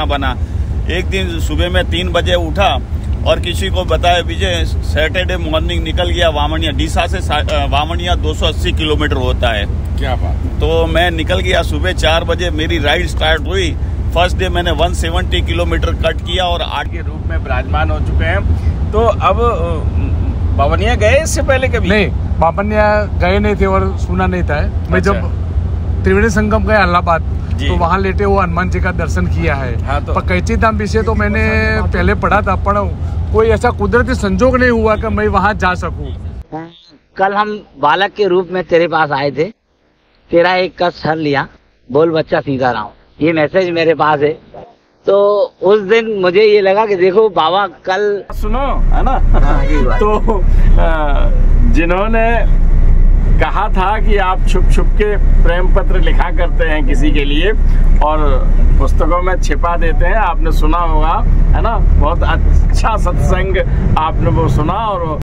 खाना बना। एक दिन सुबह में 3 बजे उठा और किसी को बताया विजय सैटरडे मॉर्निंग निकल गया वामनिया, डीसा से वामनिया 280 किलोमीटर होता है। क्या बात। तो मैं निकल गया सुबह 4 बजे, मेरी राइड स्टार्ट हुई। फर्स्ट डे मैंने 170 किलोमीटर कट किया और 8 के रूप में विराजमान हो चुके हैं। तो अब बावनिया गए इससे पहले कभी? नहीं, बावनिया गए नहीं थे और सुना नहीं था। मैं जब त्रिवेणी संगम गया इलाहाबाद तो वहाँ लेटे वो हनुमान जी का दर्शन किया है। हाँ, तो पर कैची धाम विषय तो मैंने पहले पढ़ा था, पर कोई ऐसा कुदरती संजोग नहीं हुआ कि मैं वहाँ जा सकूँ। कल हम बालक के रूप में तेरे पास आए थे, तेरा एक कष्ट हर लिया, बोल बच्चा सीताराम, ये मैसेज मेरे पास है। तो उस दिन मुझे ये लगा कि देखो बाबा कल सुनो, है ना। तो जिन्होंने कहा था कि आप छुप छुप के प्रेम पत्र लिखा करते हैं किसी के लिए और पुस्तकों में छिपा देते हैं, आपने सुना होगा, है ना। बहुत अच्छा सत्संग आपने वो सुना। और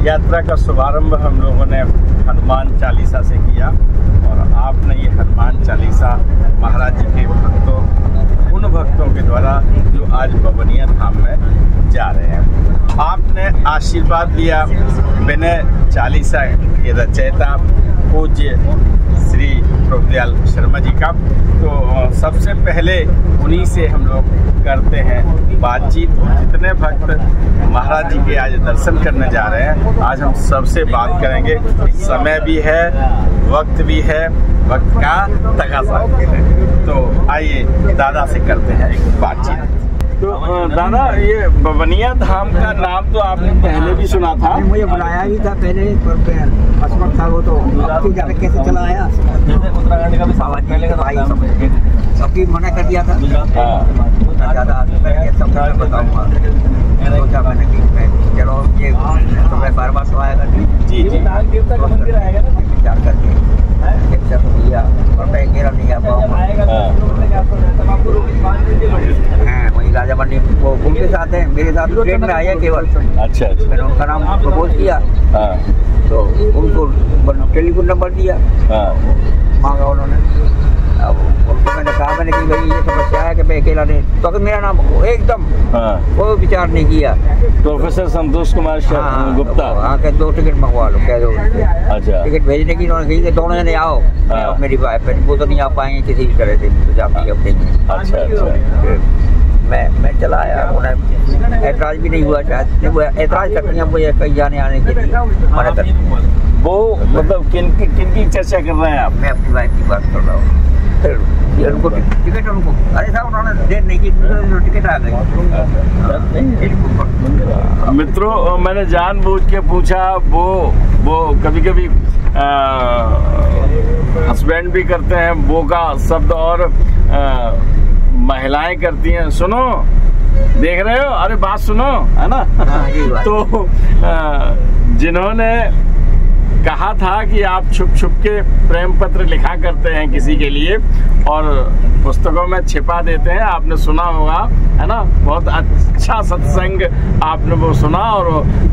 यात्रा का शुभारंभ हम लोगों ने हनुमान चालीसा से किया और आपने ये हनुमान चालीसा महाराज जी के भक्तों, उन भक्तों के द्वारा जो आज बावनिया धाम में जा रहे हैं, आपने आशीर्वाद लिया विनय चालीसा के रचयिता पूज्य श्री प्रभुदयाल शर्मा जी का। तो सबसे पहले उन्हीं से हम लोग करते हैं बातचीत। जितने भक्त महाराज जी के आज दर्शन करने जा रहे हैं, आज हम सबसे बात करेंगे। समय भी है, वक्त भी है, वक्त का तकाजा है। तो आइए दादा से करते हैं एक बातचीत। तो दादा, ये बावनिया धाम का नाम तो आपने पहले भी सुना था? मुझे बुलाया भी था पहले, अस्मत था वो, तो जाकर कैसे चला आया। उत्तराखंड का भी बाबा जी का भाई सबकी मना कर दिया था। ज़्यादा सब बताऊँगा, सोचा मैंने कि चलो ये तो मैं बार तो आएगा। जी जी, विचार करके किया और मैं अकेला नहीं आ पाऊँगा। वही राजा बंडी वो उनके साथ है, मेरे साथ ट्रेन में आया केवल। अच्छा, मैंने उनका नाम प्रपोज किया तो उनको टेलीफोन नंबर दिया, मांगा उन्होंने। अब उनको मैंने कहा मैंने कि भाई ये समस्या है कि मैं अकेला नहीं, तो अगर मेरा नाम एकदम कोई विचार नहीं किया। प्रोफेसर संतोष कुमार गुप्ता, हाँ, के 2 टिकट मंगवा लो, कह दो। अच्छा, टिकट भेजने की उन्होंने कही कि दोनों जने आओ। मेरी वाइफ है, वो तो नहीं आ पाएंगे किसी भी तरह से, तो जाती है अपने। अच्छा, मैं चला आया, उन्हें ऐतराज भी नहीं हुआ, शायद वो ऐतराज करती हैं मुझे कहीं जाने आने के लिए मना करती हैं। वो मतलब किन की चर्चा कर रहे हैं आप? मैं अपनी वाइफ की बात कर रहा हूँ। फिर उनको टिकट, उनको अरे साहब उन्होंने देर नहीं की, टिकट आ गई। मित्रों, मैंने जानबूझ के पूछा, वो कभी कभी हस्बैंड भी करते हैं वो का शब्द और महिलाएं करती हैं। सुनो, देख रहे हो, अरे बात सुनो, है ना। तो जिन्होंने कहा था कि आप छुप छुप के प्रेम पत्र लिखा करते हैं किसी के लिए और पुस्तकों में छिपा देते हैं, आपने सुना होगा, है ना। बहुत अच्छा सत्संग आपने वो सुना और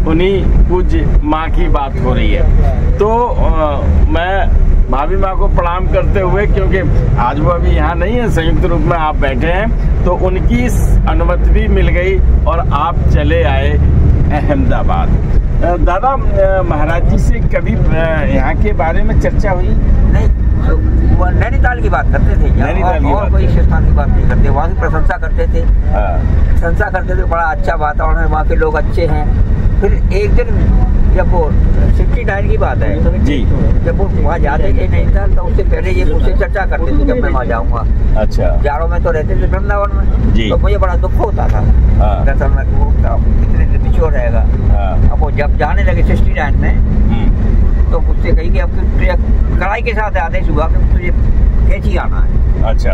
उन्हीं पूज्य माँ की बात हो रही है। तो मैं भाभी माँ को प्रणाम करते हुए, क्योंकि आज वो अभी यहाँ नहीं है, संयुक्त रूप में आप बैठे हैं, तो उनकी अनुमति भी मिल गई और आप चले आए अहमदाबाद। दादा, महाराज जी से कभी यहाँ के बारे में चर्चा हुई? नहीं, वो नैनीताल की बात करते थे, और कोई स्थान की बात नहीं करते। वहाँ की प्रशंसा करते थे, प्रशंसा करते थे, बड़ा अच्छा वातावरण है, वहाँ के लोग अच्छे हैं। फिर एक दिन जब वो 69 की बात है जी, जब वो वहाँ जाते थे नैनीताल, तो उससे पहले ये मुझसे चर्चा करते थे जब मैं वहाँ जाऊँगा। अच्छा, जाड़ों में तो रहते थे वृंदावन में जी, तो मुझे बड़ा दुख होता था दरअसल में, वो कितने दिन पिछोड़ रहेगा। अब वो जब जाने लगे 69 में, तो मुझसे कही कि अब कड़ाई के साथ आदेश हुआ कि तुझे कैची आना है। अच्छा,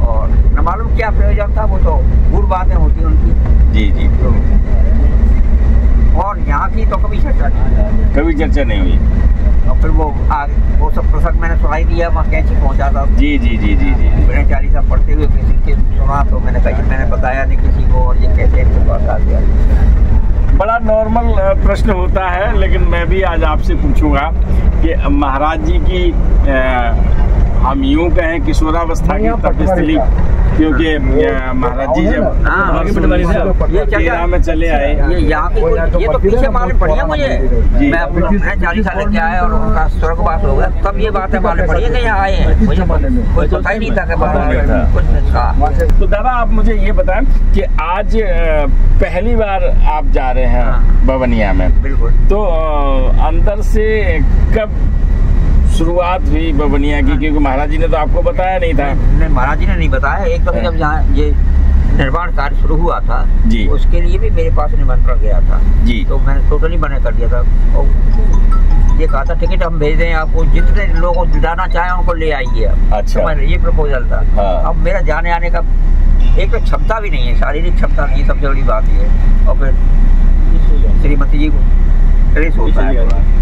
और न मालूम क्या प्रयोजन था, वो तो गुड़ बातें होती उनकी। जी जी, तो और यहाँ की तो कभी चर्चा नहीं हुई। और फिर वो सब प्रसंग मैंने सुनाई दिया, वहाँ कैंची पहुँचा था। जी जी जी जी जी, मैंने चालीसा पढ़ते हुए किसी के सुना, तो मैंने कहा मैंने बताया नहीं किसी को, और ये कैसे बात आ गया। नॉर्मल प्रश्न होता है, लेकिन मैं भी आज आपसे पूछूंगा कि महाराज जी की हम यूं कहें किशोरावस्था की तपस्थली, क्योंकि महाराज जी जब 13 में चले आए, ये यहाँ की ये तो पीछे मालूम पड़ी है मुझे। मैं अपने 40 साल के आया और उनका स्वर्गवास हो गया, तब ये बात है मालूम पड़ी है कि यहाँ आए हैं। मुझे कोई पता ही नहीं था कि कुछ नहीं था। तो दादा आप मुझे ये बताएं कि आज पहली बार आप जा रहे हैं बवनिया में। बिल्कुल। तो अंदर से कब शुरुआत हुई बवनिया की, क्योंकि महाराज जी ने तो आपको बताया नहीं था? नहीं, महाराज जी ने नहीं बताया। एक दफे जब यहाँ ये निर्माण कार्य शुरू हुआ था जी, उसके लिए भी मेरे पास निमंत्रण गया था जी, तो मैंने टोटली मना कर दिया था और ये कहा था टिकट हम भेज दें आपको, जितने लोगों को जाना चाहे उनको ले आइए। अच्छा। तो ये प्रपोजल था। अब मेरा जाने आने का एक तो क्षमता भी नहीं है, शारीरिक क्षमता नहीं है, सबसे बड़ी बात ये है। और फिर श्रीमती जी को क्लेश होता है।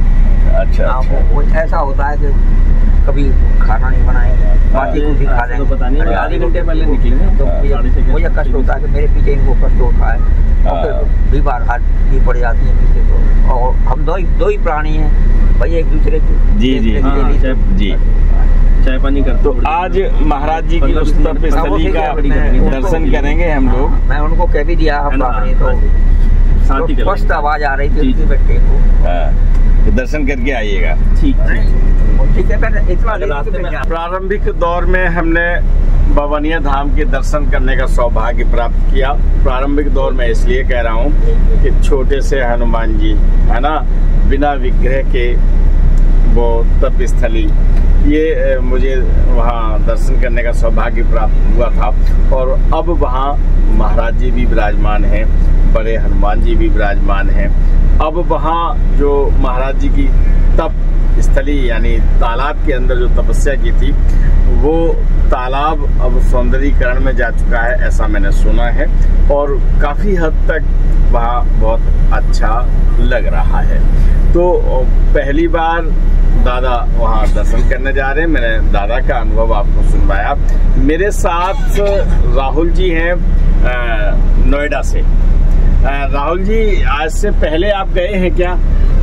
अच्छा, वो ऐसा होता है कि कभी खाना नहीं बनाएगा, बाकी कुछ भी खा लेंगे। तो आधे घंटे पहले निकले तो मुझे कष्ट होता है कि मेरे पीछे इनको कष्ट होता है और फिर भी बार हाथ भी पड़ जाती है पीछे। तो और हम दो ही प्राणी हैं भाई, एक दूसरे के जी चाय पानी कर। तो आज महाराज जी की उस तपस्थली का दर्शन करेंगे हम लोग। मैं उनको कह भी दिया हम तो स्पष्ट आवाज आ रही थी बैठे को, दर्शन करके आइएगा। ठीक है। प्रारंभिक दौर में हमने बवनिया धाम के दर्शन करने का सौभाग्य प्राप्त किया। प्रारंभिक दौर में इसलिए कह रहा हूँ कि छोटे से हनुमान जी है ना, बिना विग्रह के वो तपस्थली, ये मुझे वहाँ दर्शन करने का सौभाग्य प्राप्त हुआ था। और अब वहाँ महाराज जी भी विराजमान हैं, बड़े हनुमान जी भी विराजमान हैं। अब वहाँ जो महाराज जी की तप स्थली यानी तालाब के अंदर जो तपस्या की थी, वो तालाब अब सौंदर्यीकरण में जा चुका है, ऐसा मैंने सुना है। और काफी हद तक वहाँ बहुत अच्छा लग रहा है। तो पहली बार दादा वहाँ दर्शन करने जा रहे हैं। मैंने दादा का अनुभव आपको सुनवाया। मेरे साथ राहुल जी हैं नोएडा से। राहुल जी, आज से पहले आप गए हैं क्या?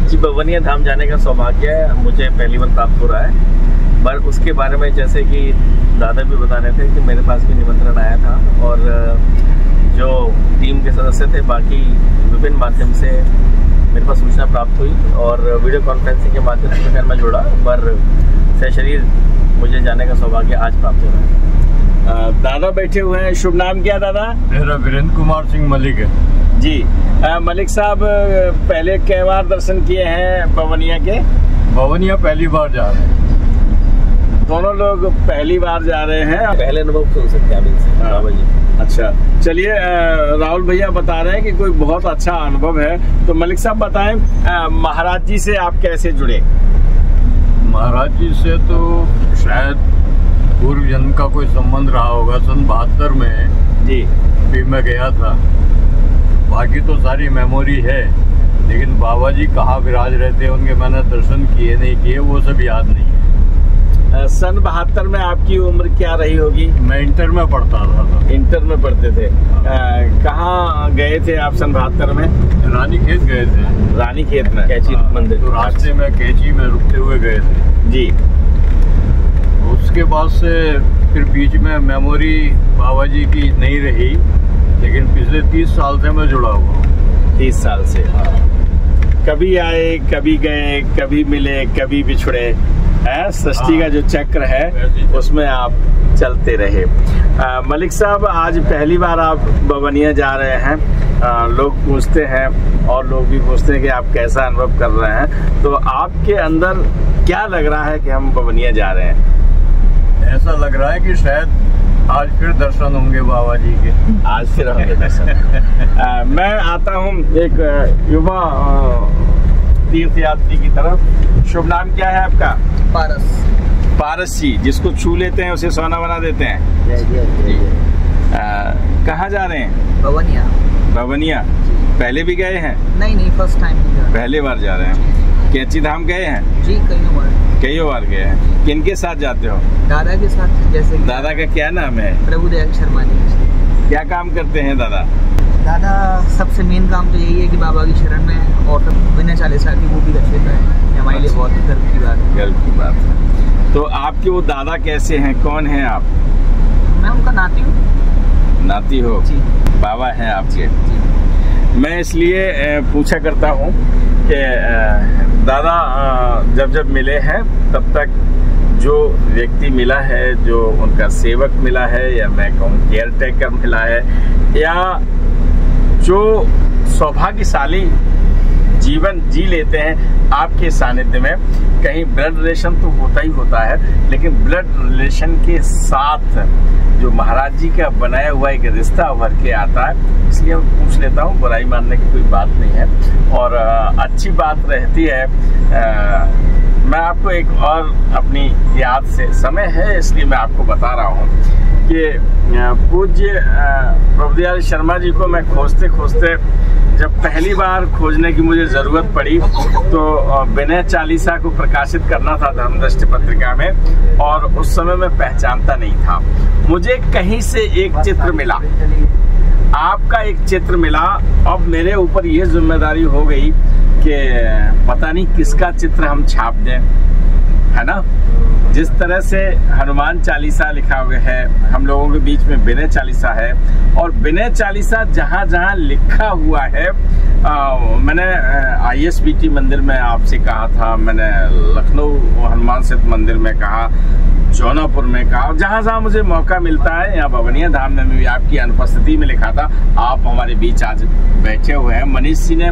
जी, बवनिया धाम जाने का सौभाग्य मुझे पहली बार प्राप्त हो रहा है। पर उसके बारे में जैसे कि दादा भी बता रहे थे कि मेरे पास भी निमंत्रण आया था और जो टीम के सदस्य थे बाकी विभिन्न माध्यम से मेरे पास सूचना प्राप्त हुई और वीडियो कॉन्फ्रेंसिंग के माध्यम से फिर मैं जुड़ा, पर सशरीर मुझे जाने का सौभाग्य आज प्राप्त हो रहा है। दादा बैठे हुए हैं। शुभ नाम क्या दादा? मेरा वीरेंद्र कुमार सिंह मलिक है जी। मलिक साहब, पहले कई बार दर्शन किए हैं बवनिया के? बवनिया पहली बार जा रहे हैं। दोनों लोग पहली बार जा रहे हैं। पहले अनुभव सुन सकते हैं बाबा जी। अच्छा, चलिए राहुल भैया बता रहे हैं कि कोई बहुत अच्छा अनुभव है। तो मलिक साहब बताएं, महाराज जी से आप कैसे जुड़े? महाराज जी से तो शायद पूर्व जन्म का कोई संबंध रहा होगा। सन 72 में जी भी मैं गया था। बाकी तो सारी मेमोरी है, लेकिन बाबा जी कहाँ विराज रहते हैं, उनके मैंने दर्शन किए नहीं किए, वो सब याद नहीं है। सन 72 में आपकी उम्र क्या रही होगी? मैं इंटर में पढ़ता था। इंटर में पढ़ते थे। कहाँ गए थे आप सन 72 में? रानी खेत गए थे। रानी खेत में? कैची मंदिर। तो रास्ते में कैची में रुकते हुए गए थे जी। उसके बाद से फिर बीच में मेमोरी बाबा जी की नहीं रही, लेकिन पिछले 30 साल से मैं जुड़ा हुआ हूँ। 30 साल से? कभी आए, कभी गए, कभी मिले, कभी बिछड़े, है सृष्टि का जो चक्र है उसमें आप चलते रहे। मलिक साहब, आज पहली बार आप बवनिया जा रहे हैं। लोग पूछते हैं और लोग भी पूछते हैं कि आप कैसा अनुभव कर रहे हैं, तो आपके अंदर क्या लग रहा है कि हम बवनिया जा रहे हैं? ऐसा लग रहा है कि शायद आज फिर दर्शन होंगे बाबा जी के। आज फिर होंगे दर्शन। मैं आता हूँ एक युवा तीर्थ यात्री की तरफ। शुभ नाम क्या है आपका? पारस। पारस जी, जिसको छू लेते हैं उसे सोना बना देते हैं। कहाँ जा रहे हैं? बवनिया। बवनिया पहले भी गए हैं? नहीं, फर्स्ट टाइम। पहले बार जा रहे हैं। कैची धाम गए हैं? जी, कई बार गए हैं। किनके साथ जाते हो? दादा के साथ। जैसे दादा का क्या नाम है? प्रभुदयाल शर्मा जी। क्या काम करते हैं दादा? दादा सबसे मेन काम तो यही है कि बाबा की शरण में हमारे साथ ही वो भी रक्षित है, हमारे लिए बहुत गर्व की बात है। गर्व की बात है। तो आपके वो दादा कैसे हैं, कौन हैं आप? मैं उनका नाती हूँ। नाती हो जी। बाबा हैं आपके? मैं इसलिए पूछा करता हूँ कि दादा जब जब मिले हैं तब तक जो व्यक्ति मिला है, जो उनका सेवक मिला है, या मैं कहूँ केयर टेकर मिला है, या जो सौभाग्यशाली जीवन जी लेते हैं आपके सानिध्य में, कहीं ब्लड रिलेशन तो होता ही होता है, लेकिन ब्लड रिलेशन के साथ जो महाराज जी का बनाया हुआ एक रिश्ता उभर के आता है, इसलिए मैं पूछ लेता हूँ। बुराई मानने की कोई बात नहीं है और अच्छी बात रहती है। मैं आपको एक और अपनी याद से, समय है इसलिए मैं आपको बता रहा हूँ कि पूज्य प्रभुदयाल शर्मा जी को मैं खोजते खोजते जब पहली बार खोजने की मुझे ज़रूरत पड़ी तो विनय चालीसा को प्रकाशित करना था धर्मदृष्टि पत्रिका में, और उस समय मैं पहचानता नहीं था। मुझे कहीं से एक चित्र मिला, आपका एक चित्र मिला। अब मेरे ऊपर ये जिम्मेदारी हो गई कि पता नहीं किसका चित्र हम छाप दें, है ना। जिस तरह से हनुमान चालीसा लिखा हुआ है, हम लोगों के बीच में विनय चालीसा है, और विनय चालीसा जहाँ जहाँ लिखा हुआ है, मैंने ISBT मंदिर में आपसे कहा था, मैंने लखनऊ हनुमान सेतु मंदिर में कहा, जौनापुर में कहा, जहाँ जहाँ मुझे मौका मिलता है, यहाँ बवनिया धाम में भी आपकी अनुपस्थिति में लिखा था। आप हमारे बीच आज बैठे हुए हैं। मनीष जी ने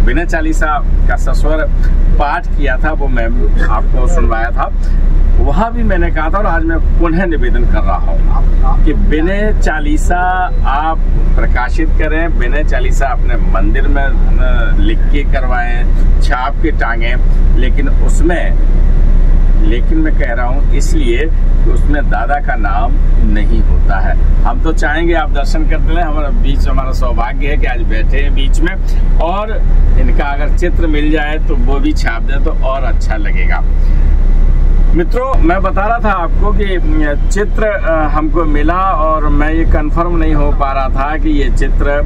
विनय चालीसा का सस्वर पाठ किया था, वो मैं आपको सुनवाया था, वहाँ भी मैंने कहा था, और आज मैं पुनः निवेदन कर रहा हूँ कि विनय चालीसा आप प्रकाशित करें, विनय चालीसा अपने मंदिर में लिख के करवाएं, छाप के टांगें, लेकिन मैं कह रहा हूँ इसलिए कि उसमें दादा का नाम नहीं होता है। हम तो चाहेंगे आप दर्शन करते हैं, हमारा सौभाग्य है कि आज बैठे हैं बीच में, और इनका अगर चित्र मिल जाए तो वो भी छाप दे तो और अच्छा लगेगा। मित्रों, मैं बता रहा था आपको कि चित्र हमको मिला और मैं ये कंफर्म नहीं हो पा रहा था कि ये चित्र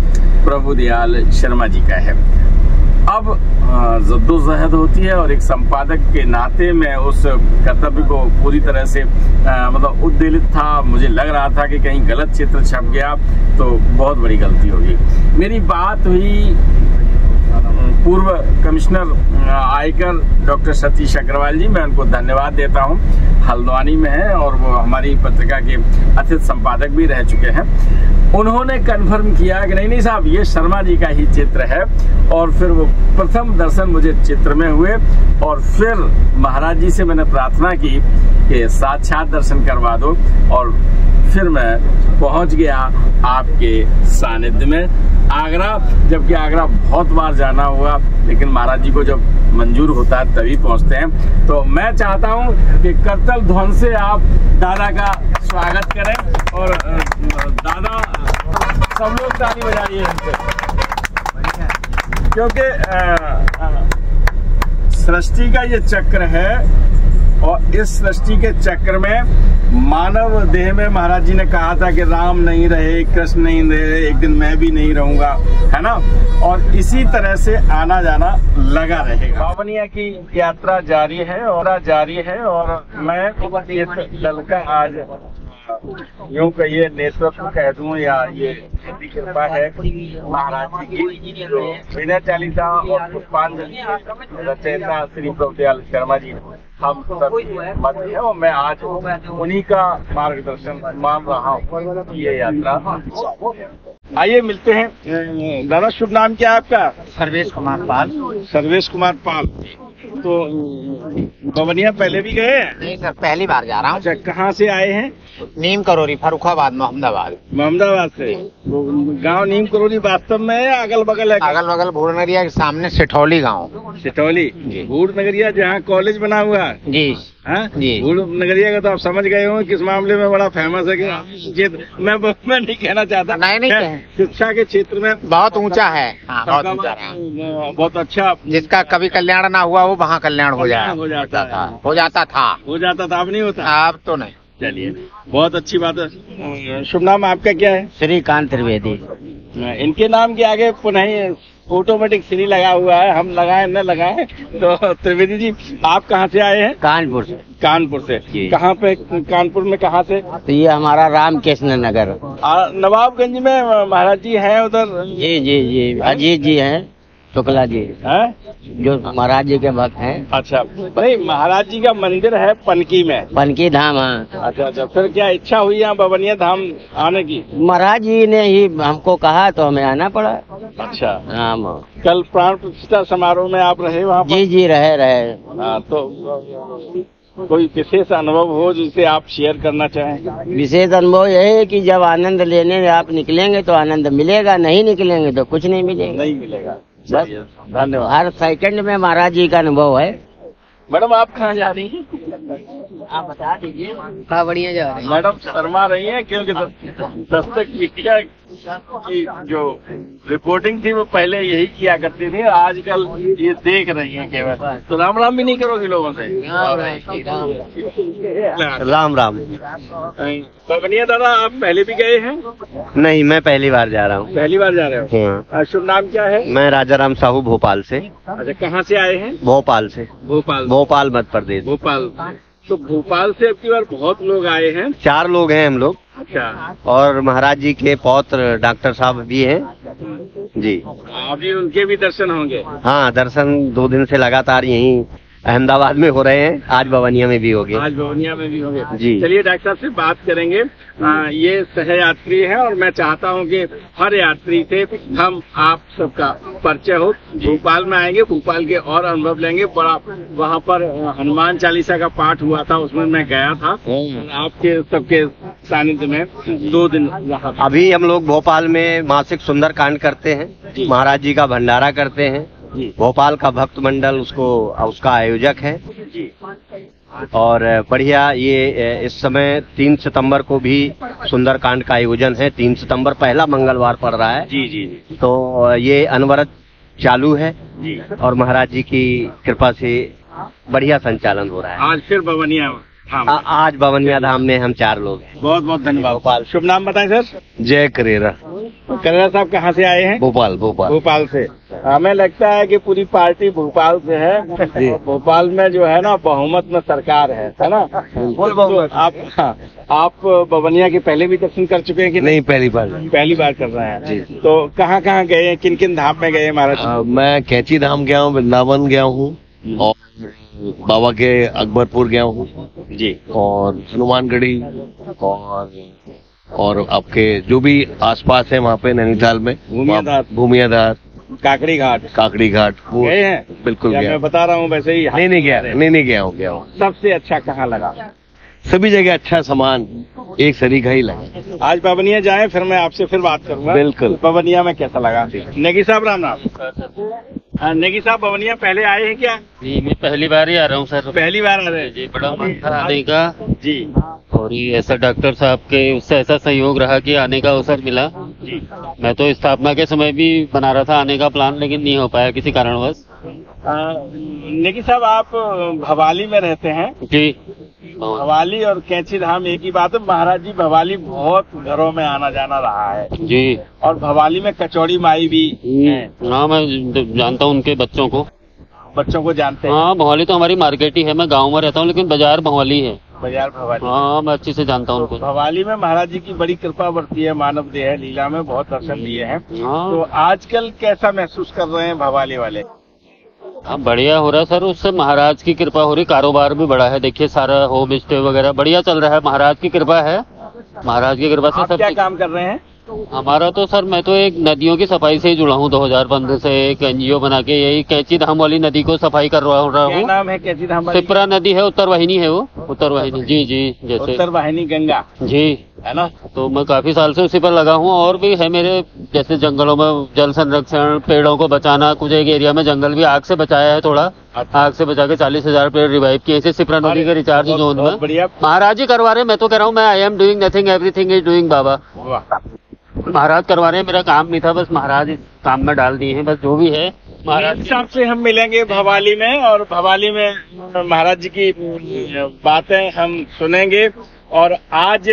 प्रभुदयाल शर्मा जी का है। अब जद्दोजहद होती है और एक संपादक के नाते मैं उस कर्तव्य को पूरी तरह से मतलब उद्वेलित था। मुझे लग रहा था कि कहीं गलत चित्र छप गया तो बहुत बड़ी गलती होगी। मेरी बात हुई पूर्व कमिश्नर आयकर डॉक्टर सतीश अग्रवाल जी, मैं उनको धन्यवाद देता हूं, हल्द्वानी में है और वो हमारी पत्रिका के अतिथि संपादक भी रह चुके हैं। उन्होंने कन्फर्म किया कि नहीं साहब, ये शर्मा जी का ही चित्र है, और फिर वो प्रथम दर्शन मुझे चित्र में हुए, और फिर महाराज जी से मैंने प्रार्थना की कि साक्षात दर्शन करवा दो, और फिर मैं पहुंच गया आपके सानिध्य में आगरा। जबकि आगरा बहुत बार जाना हुआ, लेकिन महाराज जी को जब मंजूर होता है तभी पहुंचते हैं। तो मैं चाहता हूं कि करतल ध्वन से आप दादा का स्वागत करें, और दादा सब लोग ताली बजाइए इनसे, क्योंकि सृष्टि का ये चक्र है, और इस सृष्टि के चक्र में मानव देह में महाराज जी ने कहा था कि राम नहीं रहे, कृष्ण नहीं रहे, एक दिन मैं भी नहीं रहूंगा, है ना। और इसी तरह से आना जाना लगा रहेगा। बवनिया की यात्रा जारी है, और मैं दल का आज यूं कहिए नेतृत्व कह दूं, या ये कृपा है महाराज जी की, जो विनय चालीसा और पुष्पांजलि रचयिता श्री प्रभुदयाल शर्मा जी हम सब मत है, और मैं आज उन्हीं का मार्गदर्शन मान रहा हूँ ये यात्रा। आइए मिलते हैं। दादा शुभ नाम क्या है आपका? सर्वेश कुमार पाल। सर्वेश कुमार पाल। तो बवनिया पहले भी गए हैं? नहीं सर, पहली बार जा रहा हूँ। अच्छा, कहाँ से आए हैं? नीम करोरी, फर्रुखाबाद, मोहम्मदाबाद से। गांव नीम करोरी वास्तव में है, अगल बगल है? अगल बगल भूड़ नगरिया के सामने सिठौली गाँव। सिठौली भूड़ नगरिया, जहाँ कॉलेज बना हुआ है जी। जी, भूड़ नगरिया का तो आप समझ गए हो किस मामले में बड़ा फेमस है कि मैं नहीं कहना चाहता, नहीं शिक्षा के क्षेत्र में बहुत ऊंचा है। बहुत अच्छा, जिसका कभी कल्याण ना हुआ वो वहाँ कल्याण हो जाता था। अब नहीं होता, अब तो नहीं। चलिए, बहुत अच्छी बात है। शुभ नाम आपका क्या है? श्रीकांत त्रिवेदी। इनके नाम के आगे पुनः ऑटोमेटिक सीढ़ी लगा हुआ है, हम लगाए न लगाए। तो त्रिवेदी जी आप कहाँ से आए हैं? कानपुर से। कानपुर से। कहाँ पे कानपुर में कहाँ से? तो ये हमारा राम कृष्ण नगर। नवाबगंज में महाराज जी हैं उधर? जी जी जी, अजीत जी हैं, शुक्ला जी हैं, जो महाराज जी के भक्त हैं। अच्छा भाई, महाराज जी का मंदिर है पनकी में, पनकी धाम। हाँ। अच्छा अच्छा, फिर क्या इच्छा हुई यहाँ बवनिया धाम आने की? महाराज जी ने ही हमको कहा तो हमें आना पड़ा। अच्छा हाँ। कल प्राण प्रतिष्ठा समारोह में आप रहे वहाँ पर? जी जी, रहे। हाँ, तो कोई विशेष अनुभव हो जिसे आप शेयर करना चाहें? विशेष अनुभव यही है कि जब आनंद लेने आप निकलेंगे तो आनंद मिलेगा, नहीं निकलेंगे तो कुछ नहीं मिलेगा। नहीं मिलेगा। बस धन्यवाद। हर सेकंड में महाराज जी का अनुभव है। मैडम आप कहाँ जा रही हैं? आप बता दीजिए। बढ़िया जा रहे हैं। मैडम शर्मा रही हैं क्योंकि दस्तक मीडिया की जो रिपोर्टिंग थी वो पहले यही किया करती थी, आजकल ये देख रही हैं केवल। तो राम राम भी नहीं करोगी लोगों से? राम राम। बवनिया दादा आप पहले भी गए हैं? नहीं, मैं पहली बार जा रहा हूँ। पहली बार जा रहे हो? शुभ नाम क्या है? मैं राजा राम साहू, भोपाल से। अच्छा, कहाँ से आए हैं? भोपाल से। भोपाल मध्य प्रदेश। भोपाल। तो भोपाल से अब की बार बहुत लोग आए हैं? 4 लोग हैं हम लोग। अच्छा। और महाराज जी के पौत्र डॉक्टर साहब भी हैं जी। अभी उनके भी दर्शन होंगे? हाँ, दर्शन 2 दिन से लगातार यहीं अहमदाबाद में हो रहे हैं, आज बवनिया में भी हो गए। आज बवनिया में भी होंगे जी। चलिए डॉक्टर साहब से बात करेंगे। ये सहयात्री हैं और मैं चाहता हूँ कि हर यात्री से हम आप सबका परिचय हो। भोपाल में आएंगे, भोपाल के और अनुभव लेंगे। बड़ा वहाँ पर हनुमान चालीसा का पाठ हुआ था, उसमें मैं गया था आपके सबके सानिध्य में 2 दिन रहा था। अभी हम लोग भोपाल में मासिक सुंदर कांड करते हैं, महाराज जी का भंडारा करते हैं। भोपाल का भक्त मंडल उसका आयोजक है और बढ़िया। ये इस समय 3 सितंबर को भी सुंदर कांड का आयोजन है। 3 सितंबर पहला मंगलवार पड़ रहा है। जी जी। तो ये अनवरत चालू है और महाराज जी की कृपा से बढ़िया संचालन हो रहा है। आज फिर बवनिया आज बवनिया धाम में हम 4 लोग हैं। बहुत बहुत धन्यवाद। भोपाल। शुभ नाम बताएं सर? जय करेरा। करेरा साहब कहाँ से आए हैं? भोपाल से। हमें लगता है कि पूरी पार्टी भोपाल से है। भोपाल में जो है ना बहुमत में सरकार है ना? तो आप बवनिया के पहले भी दर्शन कर चुके हैं कि नहीं? पहली बार कर रहे हैं। तो कहाँ कहाँ गए हैं, किन किन धाम में गए महाराज? मैं कैंची धाम गया हूँ, वृंदावन गया हूँ और बाबा के अकबरपुर गया हूँ जी, और हनुमानगढ़ी और आपके जो भी आसपास है वहाँ पे नैनीताल में भूमियाधार, काकड़ी घाट वो गए हैं? बिल्कुल गया। मैं बता रहा हूँ वैसे ही। नहीं गया हूँ। सबसे अच्छा कहाँ लगा? सभी जगह अच्छा सामान एक सरीखा ही लगा। आज बवनिया जाए, फिर मैं आपसे फिर बात करूंगा। बिल्कुल। बवनिया में कैसा लगा? नेगी साहब राम राम। नेगी साहब बवनिया पहले आए हैं क्या? जी, मैं पहली बार ही आ रहा हूँ सर। पहली बार आ रहे हैं जी। बड़ा मन था आने का जी, और ये ऐसा डॉक्टर साहब के उससे ऐसा सहयोग रहा कि आने का अवसर मिला जी। मैं तो स्थापना के समय भी बना रहा था आने का प्लान, लेकिन नहीं हो पाया किसी कारणवश। नेगी साहब आप भवाली में रहते हैं जी। भवाली और कैंची धाम एक ही बात है। महाराज जी भवाली बहुत घरों में आना जाना रहा है जी, और भवाली में कचौड़ी माई भी है। हाँ, मैं जानता हूँ उनके बच्चों को जानते हैं। हाँ, भवाली तो हमारी मार्केट ही है। मैं गाँव में रहता हूँ लेकिन बाजार भवाली है। बाजार भवाली। हाँ, मैं अच्छे से जानता हूँ उनको। भवाली में महाराज जी की बड़ी कृपा बरती है, मानव देह लीला में बहुत दर्शन दिए हैं। तो आजकल कैसा महसूस कर रहे हैं भवाली वाले? हाँ, बढ़िया हो रहा है सर, उससे महाराज की कृपा हो रही। कारोबार भी बड़ा है, देखिए सारा होम स्टे वगैरह बढ़िया चल रहा है। महाराज की कृपा है, महाराज की कृपा से। आप क्या काम कर रहे हैं? हमारा तो सर, मैं तो एक नदियों की सफाई से ही जुड़ा हूँ। 2015 से एक NGO बना के यही कैंची धाम वाली नदी को सफाई कर रहा हूँ। क्या नाम है कैंची धाम? सिपरा नदी है, उत्तर वाहिनी है वो। उत्तर वाहिनी जी, जैसे उत्तर वाहिनी गंगा जी है ना? तो मैं काफी साल से उसी पर लगा हूँ। और भी है मेरे, जैसे जंगलों में जल संरक्षण, पेड़ों को बचाना। कुछ एक एरिया में जंगल भी आग से बचाया है, थोड़ा आग से बचा के 40,000 पेड़ रिवाइव किए इसे सिपरा नदी के रिचार्ज जोन में। महाराज जी करवा रहे हैं, मैं तो कह रहा हूँ मैं I am doing nothing, everything is doing बाबा। महाराज करवा रहे हैं, मेरा काम नहीं था, बस महाराज इस काम में डाल दिए हैं, बस जो भी है महाराज साहब से हम मिलेंगे भवाली में, और भवाली में महाराज जी की बातें हम सुनेंगे। और आज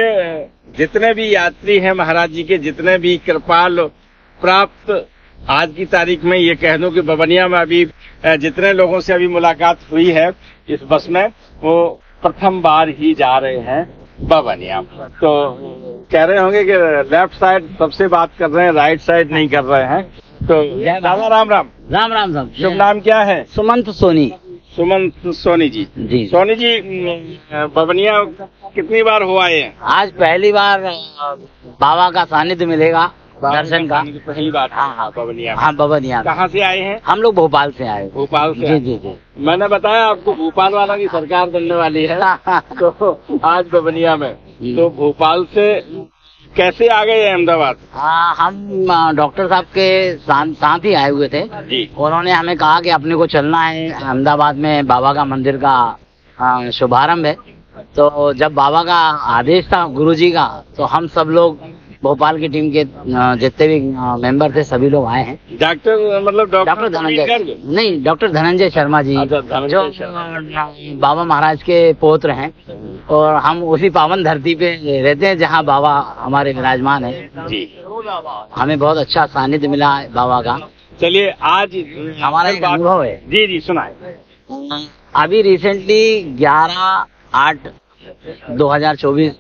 जितने भी यात्री हैं महाराज जी के, जितने भी कृपाल प्राप्त आज की तारीख में ये कह दूं कि बवनिया में अभी जितने लोगों से अभी मुलाकात हुई है इस बस में, वो प्रथम बार ही जा रहे हैं बवनिया। तो कह रहे होंगे कि लेफ्ट साइड सबसे बात कर रहे हैं, राइट साइड नहीं कर रहे हैं। तो दादा राम राम। राम राम साहब। शुभ नाम क्या है? सुमंत सोनी। सुमंत सोनी जी। जी सोनी जी, बवनिया कितनी बार हो आए हैं? आज पहली बार बाबा का सानिध्य मिलेगा, दर्शन का पहली बार। हाँ बवनिया। हाँ बवनिया। कहाँ से आए हैं? हम लोग भोपाल से आए। भोपाल से? जी जी जी। मैंने बताया आपको भोपाल वाला की सरकार बनने वाली है तो आज बवनिया में, तो भोपाल से कैसे आ गए अहमदाबाद? हाँ, हम डॉक्टर साहब के साथ ही आए हुए थे जी। उन्होंने हमें कहा कि अपने को चलना है अहमदाबाद में, बाबा का मंदिर का शुभारंभ है। तो जब बाबा का आदेश था गुरुजी का, तो हम सब लोग भोपाल की टीम के जितने भी मेंबर थे सभी लोग आए हैं। डॉक्टर मतलब डॉक्टर धनंजय नहीं, डॉक्टर धनंजय शर्मा जी, जो बाबा महाराज के पौत्र हैं, और हम उसी पावन धरती पे रहते हैं जहां बाबा हमारे विराजमान हैं जी। हमें बहुत अच्छा सानिध्य मिला है बाबा का। चलिए, आज हमारा एक अनुभव है। जी जी सुनाए। अभी रिसेंटली 11/8/2024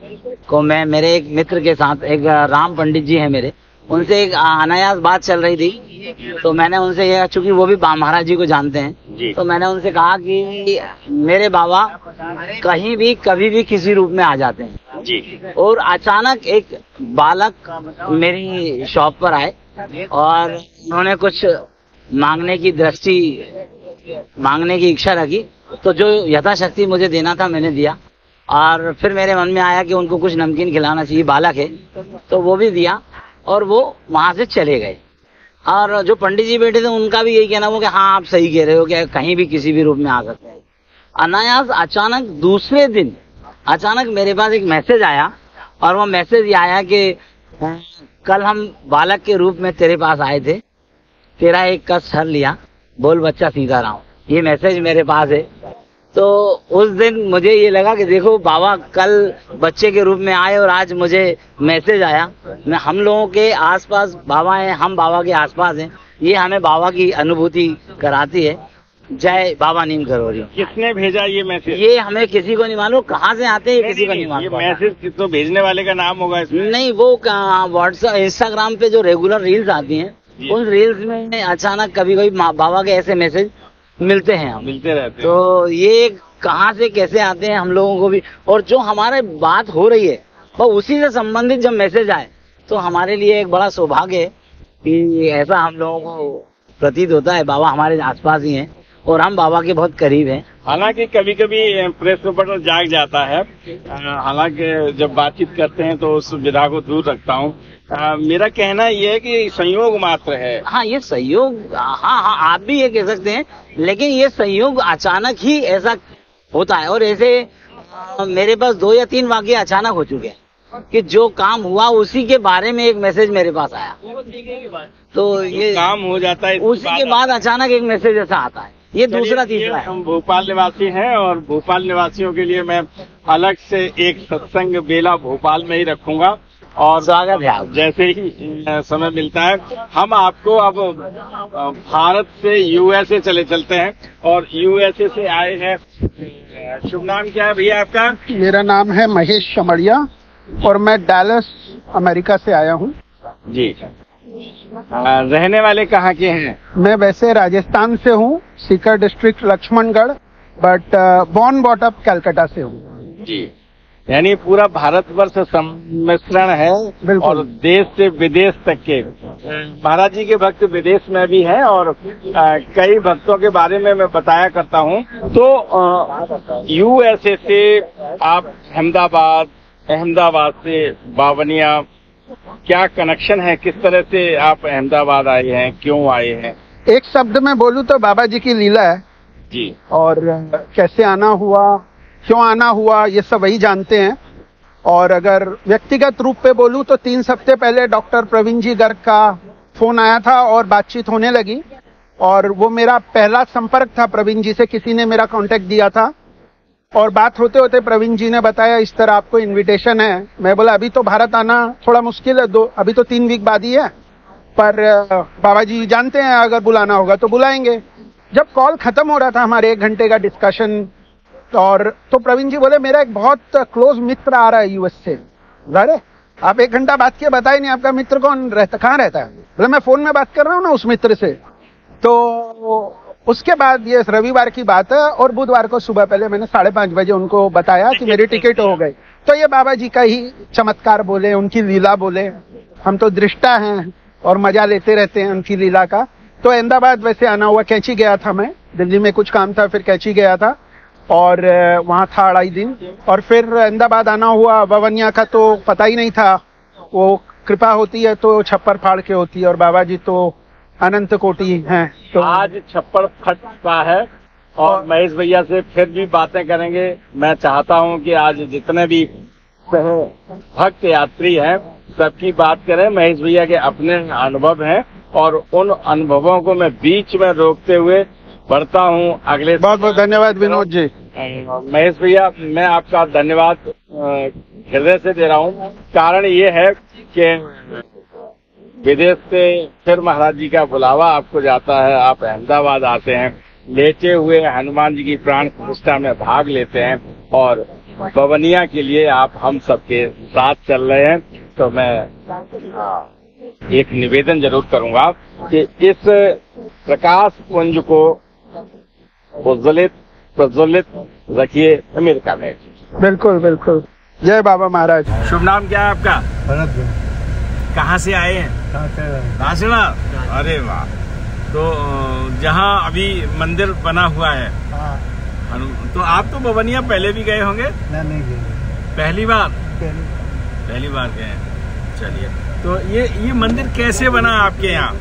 को मैं मेरे एक मित्र के साथ, एक राम पंडित जी हैं मेरे, उनसे एक अनायास बात चल रही थी। तो मैंने उनसे यह, चूंकि वो भी महाराज जी को जानते हैं, तो मैंने उनसे कहा कि मेरे बाबा कहीं भी कभी भी किसी रूप में आ जाते हैं जी। और अचानक एक बालक मेरी शॉप पर आए और उन्होंने कुछ मांगने की इच्छा रखी। तो जो यथाशक्ति मुझे देना था मैंने दिया, और फिर मेरे मन में आया कि उनको कुछ नमकीन खिलाना चाहिए, बालक है, तो वो भी दिया और वो वहां से चले गए। और जो पंडित जी बैठे थे उनका भी यही कहना वो कि हाँ आप सही कह रहे हो कि कहीं भी किसी भी रूप में आ सकते हैं। अनायास अचानक दूसरे दिन अचानक मेरे पास एक मैसेज आया, और वो मैसेज ये आया कि कल हम बालक के रूप में तेरे पास आए थे, तेरा एक कष्ट हर लिया, बोल बच्चा सीताराम। ये मैसेज मेरे पास है। तो उस दिन मुझे ये लगा कि देखो बाबा कल बच्चे के रूप में आए और आज मुझे मैसेज आया। मैं हम लोगों के आसपास बाबा हैं, हम बाबा के आसपास हैं, ये हमें बाबा की अनुभूति कराती है। जय बाबा नीम करोरी। किसने भेजा ये मैसेज? ये हमें किसी को नहीं मालूम कहाँ से आते हैं, किसी को नहीं मालूम। ये मैसेज तो भेजने वाले का नाम होगा इसमें? नहीं, वो व्हाट्सएप इंस्टाग्राम पे जो रेगुलर रील्स आती हैं, उन रील्स में अचानक कभी कभी बाबा के ऐसे मैसेज मिलते हैं, हम मिलते रहते हैं। तो ये कहाँ से कैसे आते हैं हम लोगों को भी, और जो हमारे बात हो रही है वो उसी से संबंधित जब मैसेज आए तो हमारे लिए एक बड़ा सौभाग्य है कि ऐसा हम लोगों को प्रतीत होता है। बाबा हमारे आसपास ही हैं और हम बाबा के बहुत करीब हैं। हालांकि कभी कभी प्रेस रिपोर्टर जाग जाता है, हालांकि जब बातचीत करते हैं तो उस विधा को दूर रखता हूँ। मेरा कहना ये है कि संयोग मात्र है। हाँ, ये संयोग, हाँ आप भी ये कह सकते हैं, लेकिन ये संयोग अचानक ही ऐसा होता है। और ऐसे मेरे पास 2 या 3 वाकये अचानक हो चुके हैं कि जो काम हुआ उसी के बारे में एक मैसेज मेरे पास आया, तो ये काम हो जाता है, उसी के बाद अचानक एक मैसेज ऐसा आता है। ये दूसरा तीसरा है। हम भोपाल निवासी हैं और भोपाल निवासियों के लिए मैं अलग से एक सत्संग बेला भोपाल में ही रखूंगा, और स्वागत है आप। जैसे ही समय मिलता है हम आपको अब भारत से यूएसए चलते हैं, और यूएसए से आए हैं। शुभ नाम क्या है भैया आपका? मेरा नाम है महेश शमड़िया और मैं डैलस अमेरिका से आया हूँ जी। रहने वाले कहाँ के हैं? मैं वैसे राजस्थान से हूँ, Sikar district Laxmangarh, but born bought up Calcutta से हूँ जी। यानी पूरा भारतवर्ष सम्मिश्रण है, और देश से विदेश तक के महाराज जी के भक्त विदेश में भी हैं, और कई भक्तों के बारे में मैं बताया करता हूँ। तो यूएसए से आप अहमदाबाद से बवनिया, क्या कनेक्शन है? किस तरह से आप अहमदाबाद आए हैं, क्यों आए हैं? एक शब्द में बोलूँ तो बाबा जी की लीला है जी। और कैसे आना हुआ, क्यों आना हुआ, ये सब वही जानते हैं। और अगर व्यक्तिगत रूप पे बोलूं तो 3 हफ्ते पहले डॉक्टर प्रवीण जी गर्ग का फोन आया था और बातचीत होने लगी, और वो मेरा पहला संपर्क था प्रवीण जी से। किसी ने मेरा कांटेक्ट दिया था और बात होते होते प्रवीण जी ने बताया इस तरह आपको इनविटेशन है। मैं बोला अभी तो भारत आना थोड़ा मुश्किल है, अभी तो 3 वीक बाद ही है, पर बाबा जी जानते हैं अगर बुलाना होगा तो बुलाएंगे। जब कॉल खत्म हो रहा था हमारे 1 घंटे का डिस्कशन, और तो प्रवीण जी बोले मेरा एक बहुत क्लोज मित्र आ रहा है यूएस से। अरे आप 1 घंटा बात किए, बताए नहीं आपका मित्र कौन रहता, कहाँ रहता है? बोले मैं फोन में बात कर रहा हूँ ना उस मित्र से। तो उसके बाद ये रविवार की बात है, और बुधवार को सुबह पहले मैंने 5:30 बजे उनको बताया कि मेरी टिकट हो गई। तो ये बाबा जी का ही चमत्कार बोले, उनकी लीला बोले। हम तो दृष्टा हैं और मजा लेते रहते हैं उनकी लीला का। तो अहमदाबाद वैसे आना हुआ, कैंची गया था मैं, दिल्ली में कुछ काम था, फिर कैंची गया था और वहाँ था 2.5 दिन, और फिर अहमदाबाद आना हुआ। बवनिया का तो पता ही नहीं था, वो कृपा होती है तो छप्पर फाड़ के होती है, और बाबा जी तो अनंत कोटि हैं। तो आज छप्पर फटता है और महेश भैया से फिर भी बातें करेंगे। मैं चाहता हूं कि आज जितने भी भक्त यात्री हैं सबकी बात करें। महेश भैया के अपने अनुभव हैं और उन अनुभवों को मैं बीच में रोकते हुए बढ़ता हूं अगले। बहुत बहुत धन्यवाद विनोद जी। महेश भैया, मैं आपका धन्यवाद हृदय से दे रहा हूं। कारण ये है कि विदेश से फिर महाराज जी का बुलावा आपको जाता है, आप अहमदाबाद आते हैं, लेटे हुए हनुमान जी की प्राण प्रतिष्ठा में भाग लेते हैं और बवनिया के लिए आप हम सबके साथ चल रहे हैं। तो मैं एक निवेदन जरूर करूंगा कि इस प्रकाश पुंज को प्रज्वलित रखिए अमेरिका में। बिल्कुल बिल्कुल। जय बाबा महाराज। शुभ नाम क्या है आपका? कहाँ से आए हैं? काशीना। अरे वाह। तो जहाँ अभी मंदिर बना हुआ है, तो आप तो बवनिया पहले भी गए होंगे? नहीं गए। पहली बार गए हैं। चलिए, तो ये मंदिर कैसे बना आपके यहाँ?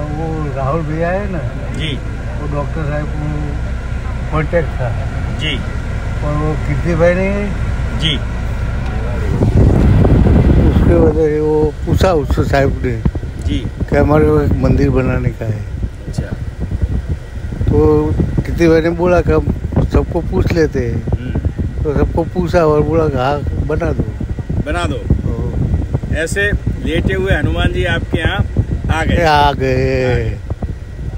वो राहुल भैया है ना जी, वो डॉक्टर साहब को कॉन्टेक्ट था जी, और वो कीर्ति भाई ने जी, उसके वजह से वो पूछा उससे साहब ने जी कि हमारे को एक मंदिर बनाने का है। अच्छा। तो कीर्ति भाई ने बोला कि हम सबको पूछ लेते हैं। तो सबको पूछा और बोला कि हाँ बना दो। ऐसे लेटे हुए हनुमान जी आपके यहाँ आ गए।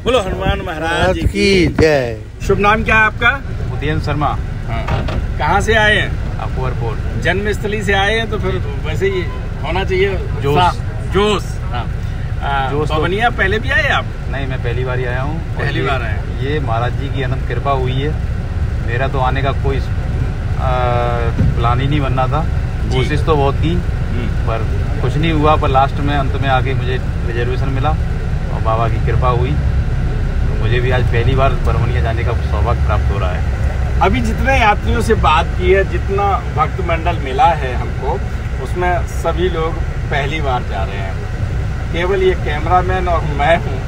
बोलो हनुमान महाराज की जय। शुभ नाम क्या है आपका? उदयन शर्मा। कहाँ से आए हैं? अकबरपुर। जन्म स्थली से आए हैं तो फिर वैसे ही होना चाहिए जोश। बवनिया पहले भी आए आप? नहीं, मैं पहली बार ही आया हूँ। पहली बार आए। ये महाराज जी की अनंत कृपा हुई है। मेरा तो आने का कोई प्लान ही नहीं बनना था, कोशिश तो बहुत की पर कुछ नहीं हुआ। पर लास्ट में अंत में आके मुझे रिजर्वेशन मिला और बाबा की कृपा हुई, तो मुझे भी आज पहली बार बवनिया जाने का सौभाग्य प्राप्त हो रहा है। अभी जितने यात्रियों से बात की है, जितना भक्त मंडल मिला है हमको, उसमें सभी लोग पहली बार जा रहे हैं। केवल ये कैमरामैन और मैं हूँ।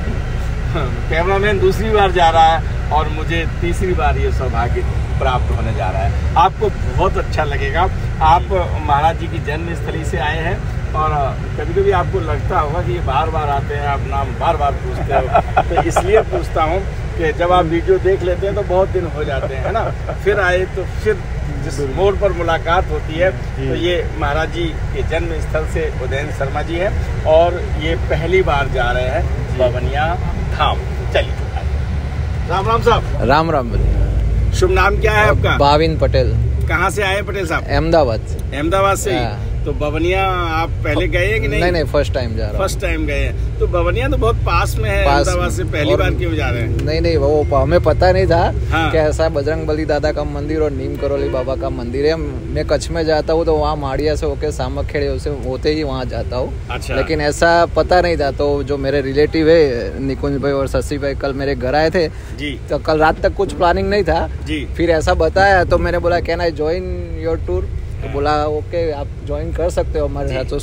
कैमरामैन दूसरी बार जा रहा है और मुझे तीसरी बार ये सौभाग्य प्राप्त होने जा रहा है। आपको बहुत अच्छा लगेगा। आप महाराज जी की जन्म स्थली से आए हैं और कभी कभी आपको लगता होगा कि ये बार बार आते हैं, आप नाम बार बार पूछते हो। तो इसलिए पूछता हूँ कि जब आप वीडियो देख लेते हैं तो बहुत दिन हो जाते हैं, है ना, फिर आए तो फिर जिस मोड़ पर मुलाकात होती है, तो ये महाराज जी के जन्म स्थल से उदयन शर्मा जी हैं और ये पहली बार जा रहे हैं बवनिया धाम। चलिए, राम राम साहब। राम राम। शुभ नाम क्या है आपका? भाविन पटेल। कहाँ से आए पटेल साहब? अहमदाबाद से ही। तो बवनिया आप पहले गए हैं कि नहीं? नहीं, फर्स्ट टाइम जा रहा हूँ। फर्स्ट टाइम गए हैं। तो बवनिया तो बहुत पास में है अहमदाबाद से, पहली बार क्यों जा रहे हैं? नहीं, वो हमें पता नहीं था कि ऐसा बजरंग बली दादा का मंदिर और नीम करोली बाबा का मंदिर है। मैं कच्छ में जाता हूँ तो वहाँ माड़िया से होके सामखेड़े से होते ही वहाँ जाता हूँ। अच्छा। लेकिन ऐसा पता नहीं था। तो जो मेरे रिलेटिव है निकुंज भाई और शशि भाई कल मेरे घर आए थे जी। तो कल रात तक कुछ प्लानिंग नहीं था जी। फिर ऐसा बताया तो मैंने बोला can I join your tour? तो बोला ओके आप ज्वाइन कर सकते हो हमारे साथ। तो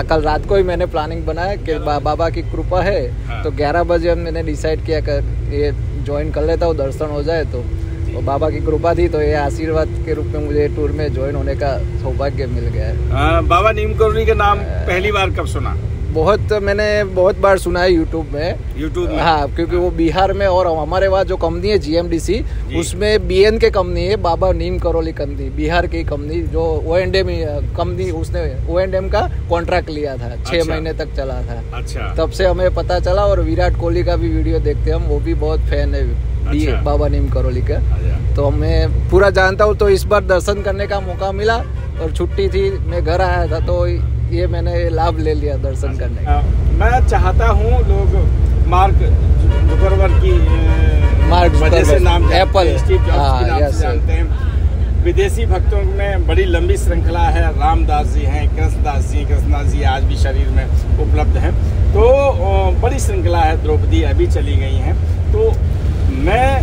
कल रात को ही मैंने प्लानिंग बनाया कि बाबा की कृपा है। तो 11 बजे मैंने डिसाइड किया कि ये ज्वाइन कर लेता हूँ, दर्शन हो जाए तो बाबा की कृपा थी। तो ये आशीर्वाद के रूप में मुझे टूर में ज्वाइन होने का सौभाग्य मिल गया है। बाबा नीम करोली का नाम पहली बार कब सुना? मैंने बहुत बार सुना है यूट्यूब में। हाँ, क्योंकि वो बिहार में, और हमारे वहाँ जो कंपनी है GMDC, उसमें BN के कंपनी है, बाबा नीम करौली कंपनी, बिहार की कंपनी, जो O&M कंपनी, उसने O&M का कॉन्ट्रैक्ट लिया था। 6 महीने तक चला था। अच्छा। तब से हमें पता चला, और विराट कोहली का भी वीडियो देखते हम, वो भी बहुत फैन है बाबा नीम करौली का, तो मैं पूरा जानता हूँ। तो इस बार दर्शन करने का मौका मिला और छुट्टी थी, मैं घर आया था, तो ये मैंने लाभ ले लिया दर्शन करने का। मैं चाहता हूँ लोग मार्क जुकरबर्ग की वजह से नाम एप्पल, स्टीव जॉब्स के नाम से जानते हैं। विदेशी भक्तों में बड़ी लंबी श्रृंखला है। रामदास जी हैं, कृष्णदास जी आज भी शरीर में उपलब्ध हैं, तो बड़ी श्रृंखला है। द्रौपदी अभी चली गई हैं। तो मैं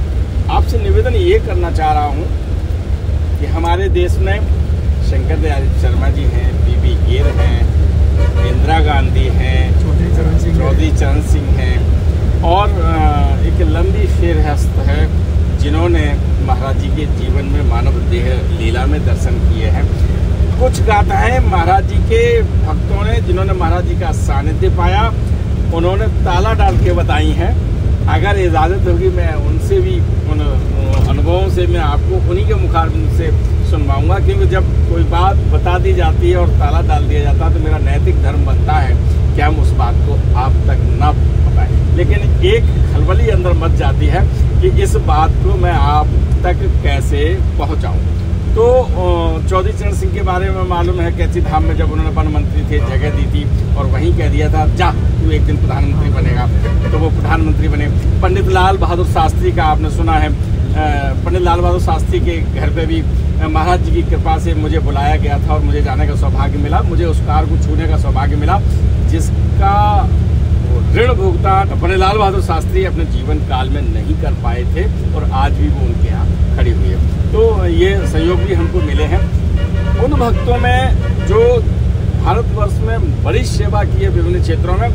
आपसे निवेदन ये करना चाह रहा हूँ कि हमारे देश में शंकर दयाल शर्मा जी हैं, बीबी गिर हैं, इंदिरा गांधी हैं, चौधरी चरण सिंह हैं, और एक लंबी फेरहस्त है जिन्होंने महाराज जी के जीवन में मानव देह लीला में दर्शन किए हैं। कुछ गाथाएं महाराज जी के भक्तों ने, जिन्होंने महाराज जी का सानिध्य पाया, उन्होंने ताला डाल के बताई हैं। अगर इजाज़त होगी मैं उनसे भी, उन अनुभवों से मैं आपको उन्हीं के मुखारबिंद से सुनवाऊंगा, क्योंकि जब कोई बात बता दी जाती है और ताला डाल दिया जाता है तो मेरा नैतिक धर्म बनता है कि हम उस बात को आप तक न बताएं। लेकिन एक खलबली अंदर मच जाती है कि इस बात को मैं आप तक कैसे पहुंचाऊं। तो चौधरी चरण सिंह के बारे में मालूम है, कैची धाम में जब उन्होंने वन मंत्री थे जगह दी थी और वहीं कह दिया था जा तू एक दिन प्रधानमंत्री बनेगा, तो वो प्रधानमंत्री बने। पंडित लाल बहादुर शास्त्री का आपने सुना है, पंडित लाल बहादुर शास्त्री के घर पे भी महाराज जी की कृपा से मुझे बुलाया गया था और मुझे जाने का सौभाग्य मिला, मुझे उस कार को छूने का सौभाग्य मिला जिसका ऋण भुगतान पंडित लाल बहादुर शास्त्री अपने जीवन काल में नहीं कर पाए थे, और आज भी वो उनके यहाँ खड़ी हुई है। तो ये सहयोग भी हमको मिले हैं उन भक्तों में जो भारतवर्ष में बड़ी सेवा की है विभिन्न क्षेत्रों में,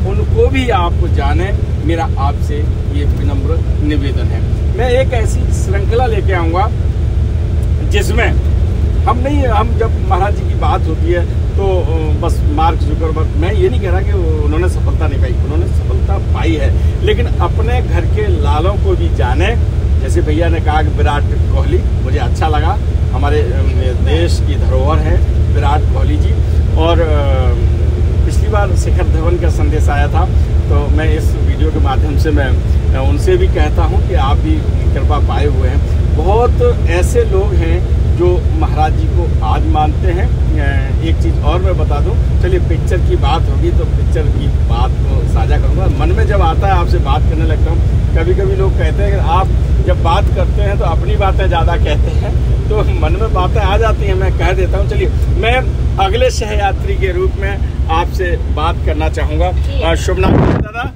उनको भी आप जाने, मेरा आपसे ये विनम्र निवेदन है। मैं एक ऐसी श्रृंखला लेके आऊँगा जिसमें हम जब महाराज जी की बात होती है तो बस मार्क जुकरबर्ग, मैं ये नहीं कह रहा कि उन्होंने सफलता नहीं पाई, उन्होंने सफलता पाई है, लेकिन अपने घर के लालों को भी जाने। जैसे भैया ने कहा कि विराट कोहली, मुझे अच्छा लगा, हमारे देश की धरोहर है विराट कोहली जी। और पिछली बार शिखर धवन का संदेश आया था, तो मैं इस वीडियो के माध्यम से मैं उनसे भी कहता हूं कि आप भी कृपा पाए हुए हैं। बहुत ऐसे लोग हैं जो महाराज जी को आज मानते हैं। एक चीज़ और मैं बता दूं, चलिए पिक्चर की बात होगी तो पिक्चर की बात को साझा करूंगा। मन में जब आता है आपसे बात करने लगता हूं, कभी कभी लोग कहते हैं कि आप जब बात करते हैं तो अपनी बातें ज़्यादा कहते हैं, तो मन में बातें आ जाती हैं, मैं कह देता हूं। चलिए मैं अगले सहयात्री के रूप में आपसे बात करना चाहूँगा। शुभ नाम दादा?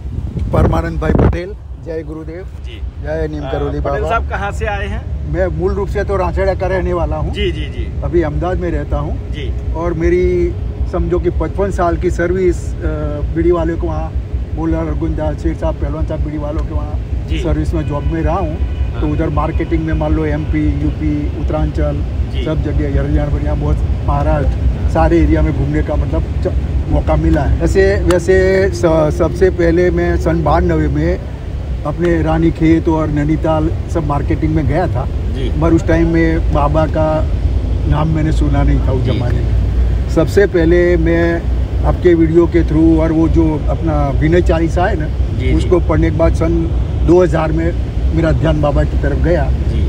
परमानंद भाई पटेल। जय गुरुदेव जी। जय नीम करौली बाबा। पटेल साहब कहाँ से आए हैं? मैं मूल रूप से तो रांचेड़ा का रहने वाला हूँ। जी जी जी। अभी अहमदाबाद में रहता हूँ जी। और मेरी समझो कि 55 साल की सर्विस बीड़ी वालों को वहाँ, बोलर गुंजा शेर साहब पहलवान साहब बीड़ी वालों के वहाँ सर्विस में जॉब में रहा हूँ। तो उधर मार्केटिंग में मान लो MP, UP, उत्तरांचल सब जगह, हरियाणा, बहुत महाराष्ट्र, सारे एरिया में घूमने का मतलब मौका मिला है। वैसे सबसे पहले मैं सन 92 में अपने रानी खेत और नैनीताल सब मार्केटिंग में गया था, पर उस टाइम में बाबा का नाम मैंने सुना नहीं था उस जमाने में। सबसे पहले मैं आपके वीडियो के थ्रू और वो जो अपना विनय चालीसा है ना, उसको पढ़ने के बाद सन 2000 में मेरा ध्यान बाबा की तरफ गया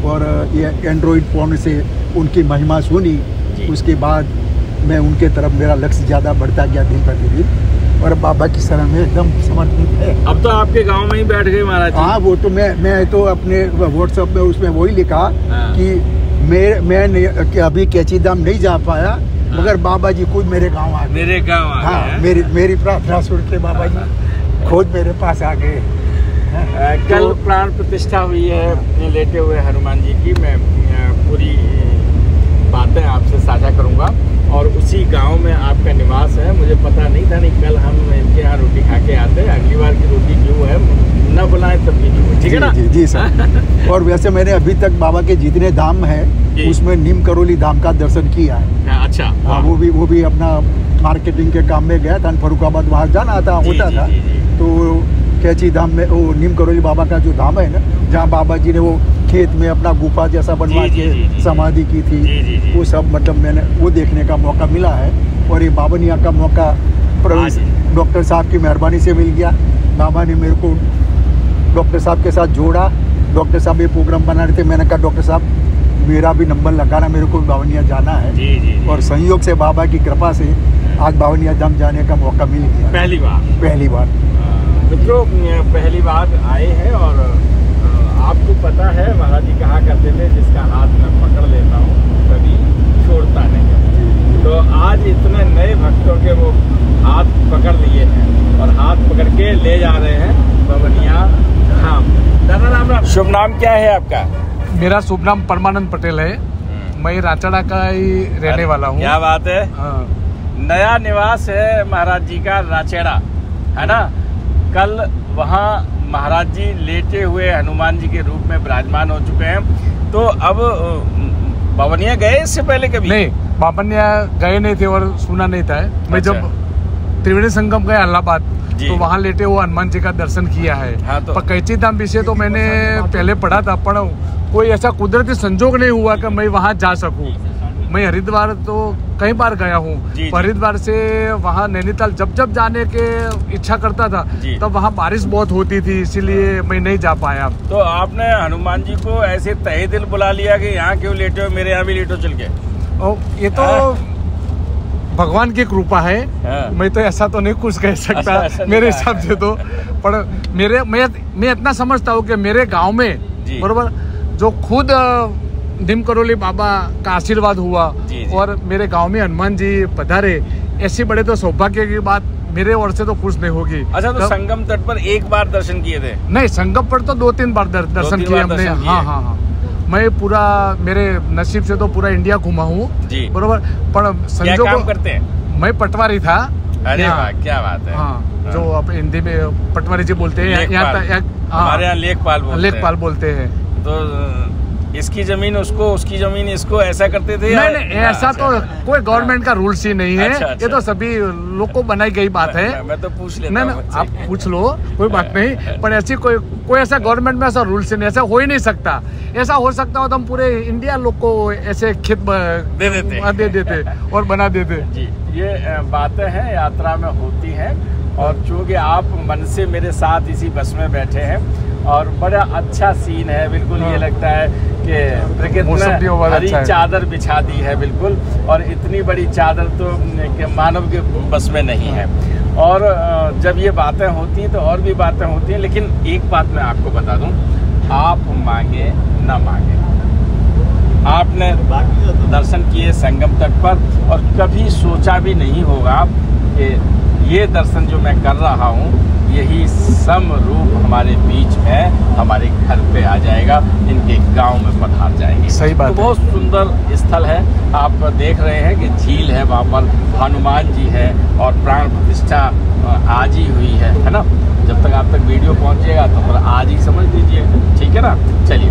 और ये एंड्रॉइड फोन से उनकी महिमा सुनी। उसके बाद मैं उनके तरफ, मेरा लक्ष्य ज़्यादा बढ़ता गया दिन प्रतिदिन, और बाबा की शरण में एकदम समर्पित है। अब तो आपके गांव में ही बैठ गए महाराज? हाँ, वो तो मैं तो अपने व्हाट्सएप में उसमें वही लिखा कि मैं अभी कैची धाम नहीं जा पाया, मगर बाबा जी खुद मेरे गांव आ गए। मेरे गांव आ गए? हाँ, मेरी प्रार्थना सुन के बाबा जी खुद मेरे पास आ गए। कल प्राण प्रतिष्ठा हुई है लेटे हुए हनुमान जी की। मैं पूरी बातें आपसे साझा करूंगा, और उसी गांव में आपका निवास है। मुझे पता नहीं था, नहीं कल हम इनके यहाँ रोटी खा के आते हैं। अगली बार की रोटी जो है न बुलाएं तब भी जो, ठीक है ना? जी सर। और वैसे मैंने अभी तक बाबा के जितने धाम है उसमें नीम करौली धाम का दर्शन किया है। अच्छा। वो भी अपना मार्केटिंग के काम में गया था, फरुखाबाद वहाँ जाना था, होता था। तो कैची धाम में वो नीम करौली बाबा का जो धाम है ना, जहाँ बाबा जी ने वो खेत में अपना गुफा जैसा बनवा के समाधि की थी, वो सब मतलब मैंने वो देखने का मौका मिला है। और ये बावनिया का मौका डॉक्टर साहब की मेहरबानी से मिल गया। बाबा ने मेरे को डॉक्टर साहब के साथ जोड़ा। डॉक्टर साहब ये प्रोग्राम बना रहे थे, मैंने कहा डॉक्टर साहब मेरा भी नंबर लगाना, मेरे को बावनिया जाना है। और संयोग से बाबा की कृपा से आज बावनिया धाम जाने का मौका मिल गया। पहली बार मित्रों, पहली बार आए हैं। और आपको पता है महाराज जी कहा करते थे, जिसका हाथ मैं पकड़ लेता हूँ कभी छोड़ता नहीं। तो आज इतने नए भक्तों के वो हाथ पकड़ लिए हैं और हाथ पकड़ के ले जा रहे हैं बावनिया धाम। दादा राम राम, शुभ नाम क्या है आपका? मेरा शुभ नाम परमानंद पटेल है। मैं राचड़ा का ही रहने वाला हूँ। क्या बात है। नया निवास है महाराज जी का राचेड़ा, है ना। कल वहाँ महाराज जी लेटे हुए हनुमान जी के रूप में विराजमान हो चुके हैं। तो अब बावनिया गए इससे पहले कभी? नहीं, बावनिया गए नहीं थे और सुना नहीं था। मैं जब त्रिवेणी संगम गया इलाहाबाद, तो वहाँ लेटे हुए हनुमान जी का दर्शन किया है। हाँ, तो पर कैची धाम विषय तो मैंने पहले पढ़ा था, पर कोई ऐसा कुदरती संजोग नहीं हुआ कि मैं वहाँ जा सकूँ। मैं हरिद्वार तो कई बार गया हूँ, हरिद्वार से वहाँ नैनीताल जब जाने के इच्छा करता था, तब वहाँ बारिश बहुत होती थी, इसीलिए मैं नहीं जा पाया। तो आपने हनुमान जी को ऐसे तहे दिल बुला लिया कि यहाँ क्यों लेटे हो, मेरे यहाँ भी लेटो चल के? ये तो भगवान की कृपा है। मैं तो ऐसा तो नहीं कुछ कह सकता मेरे हिसाब से तो। पर मैं इतना समझता हूँ कि मेरे गांव में बरोबर जो खुद नीम करौली बाबा का आशीर्वाद हुआ और मेरे गांव में हनुमान जी पधारे, ऐसी बड़े तो सौभाग्य की बात मेरे ओर से तो कुछ नहीं होगी। अच्छा, तो संगम तट पर एक बार दर्शन किए थे? नहीं, संगम पर तो 2-3 बार दर्शन किए हमने। हाँ, मैं पूरा मेरे नसीब से तो पूरा इंडिया घुमा हूँ बरोबर। पर संजोग काम करते हैं? मैं पटवारी था। अरे वाह, क्या बात है। हाँ, जो आप हिंदी में पटवारी जी बोलते हैं, हमारे यहाँ लेखपाल बोलते हैं। तो इसकी जमीन उसको, उसकी जमीन इसको, ऐसा करते थे? नहीं, ऐसा तो कोई गवर्नमेंट का रूल्स ही नहीं है। ये तो सभी लोग को बनाई गई बात है। मैं तो पूछ लेता हूं। नहीं, आप पूछ लो, कोई बात नहीं। पर ऐसी कोई ऐसा गवर्नमेंट में ऐसा रूल्स नहीं, ऐसा हो ही नहीं सकता। ऐसा हो सकता हो तो हम पूरे इंडिया लोग को ऐसे खेत दे देते और बना देते। ये बातें हैं, यात्रा में होती हैं। और चूँकि आप मन से मेरे साथ इसी बस में बैठे हैं और बड़ा अच्छा सीन है, बिल्कुल ये लगता है कि प्रकृति ने हरी चादर बिछा दी है बिल्कुल। और इतनी बड़ी चादर तो मानव के बस में नहीं है। और जब ये बातें होती हैं तो और भी बातें होती हैं, लेकिन एक बात मैं आपको बता दूं, आप मांगे ना मांगे, आपने दर्शन किए संगम तट पर और कभी सोचा भी नहीं होगा कि ये दर्शन जो मैं कर रहा हूँ यही सम रूप हमारे बीच में हमारे घर पे आ जाएगा, इनके गांव में पधार जाएंगे। सही बात। तो बहुत सुंदर स्थल है। आप देख रहे हैं कि झील है, वहाँ पर हनुमान जी है और प्राण प्रतिष्ठा आज ही हुई है ना। जब तक आप तक वीडियो पहुँचेगा तो फिर आज ही समझ लीजिए, ठीक है ना। चलिए,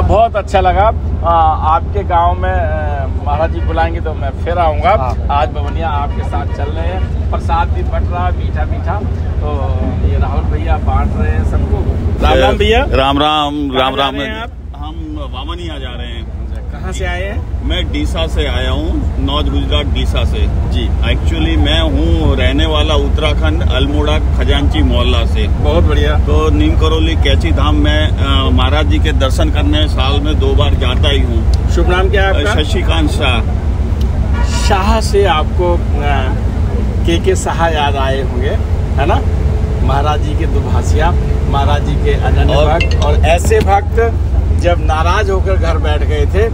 बहुत अच्छा लगा। आपके गांव में महाराज जी बुलाएंगे तो मैं फिर आऊँगा। आज बावनिया आपके साथ चल रहे हैं, प्रसाद भी बट रहा मीठा मीठा। तो ये राहुल भैया बांट रहे हैं सबको। राम राम भैया। राम राम। हम बावनिया जा रहे हैं। कहाँ से आए हैं? मैं डीसा से आया हूँ, नॉर्थ गुजरात डीसा से जी। एक्चुअली मैं हूँ रहने वाला उत्तराखंड अल्मोड़ा खजांची मोहल्ला से। बहुत बढ़िया। तो नीम करौली कैची धाम में महाराज जी के दर्शन करने साल में 2 बार जाता ही हूँ। शुभ नाम क्या है आपका? शशिकांत शाह से आपको के शाह याद आए होंगे, है ना। महाराज जी के दुभाषिया, महाराज जी के अनन्य भक्त। और ऐसे भक्त जब नाराज होकर घर बैठ गए थे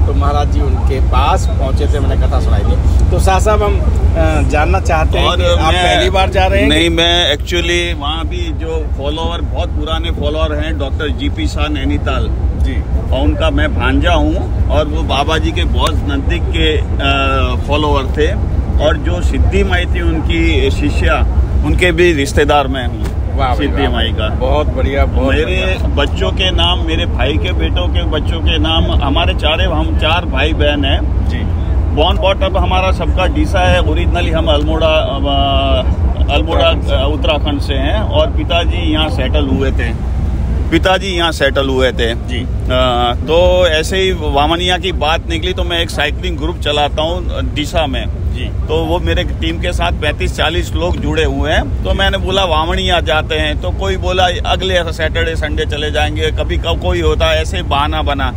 तो महाराज जी उनके पास पहुंचे थे, मैंने कथा सुनाई थी। तो शाह साहब, हम जानना चाहते हैं कि आप पहली बार जा रहे हैं? नहीं, मैं एक्चुअली वहाँ भी जो फॉलोअर, बहुत पुराने फॉलोअर हैं, डॉक्टर जीपी शाह नैनीताल जी, और उनका मैं भांजा हूँ। और वो बाबा जी के बहुत नजदीक के फॉलोअर थे। और जो सिद्धि माई थी उनकी शिष्या, उनके भी रिश्तेदार मैं हूँ सिद्धि माई का। बहुत बढ़िया। मेरे बच्चों के नाम, मेरे भाई के बेटों के बच्चों के नाम, हमारे हम 4 भाई बहन हैं जी। बॉर्न बॉट अब हमारा सबका डीसा है। ओरिजिनली हम अल्मोड़ा उत्तराखंड से हैं और पिताजी यहाँ सेटल हुए थे जी। तो ऐसे ही वामनिया की बात निकली तो मैं एक साइकिलिंग ग्रुप चलाता हूँ डीसा में जी। तो वो मेरे टीम के साथ 35-40 लोग जुड़े हुए हैं। तो मैंने बोला वामनिया जाते हैं, तो कोई बोला अगले सैटरडे संडे चले जाएंगे, कभी कब कोई होता है, ऐसे बहाना बना।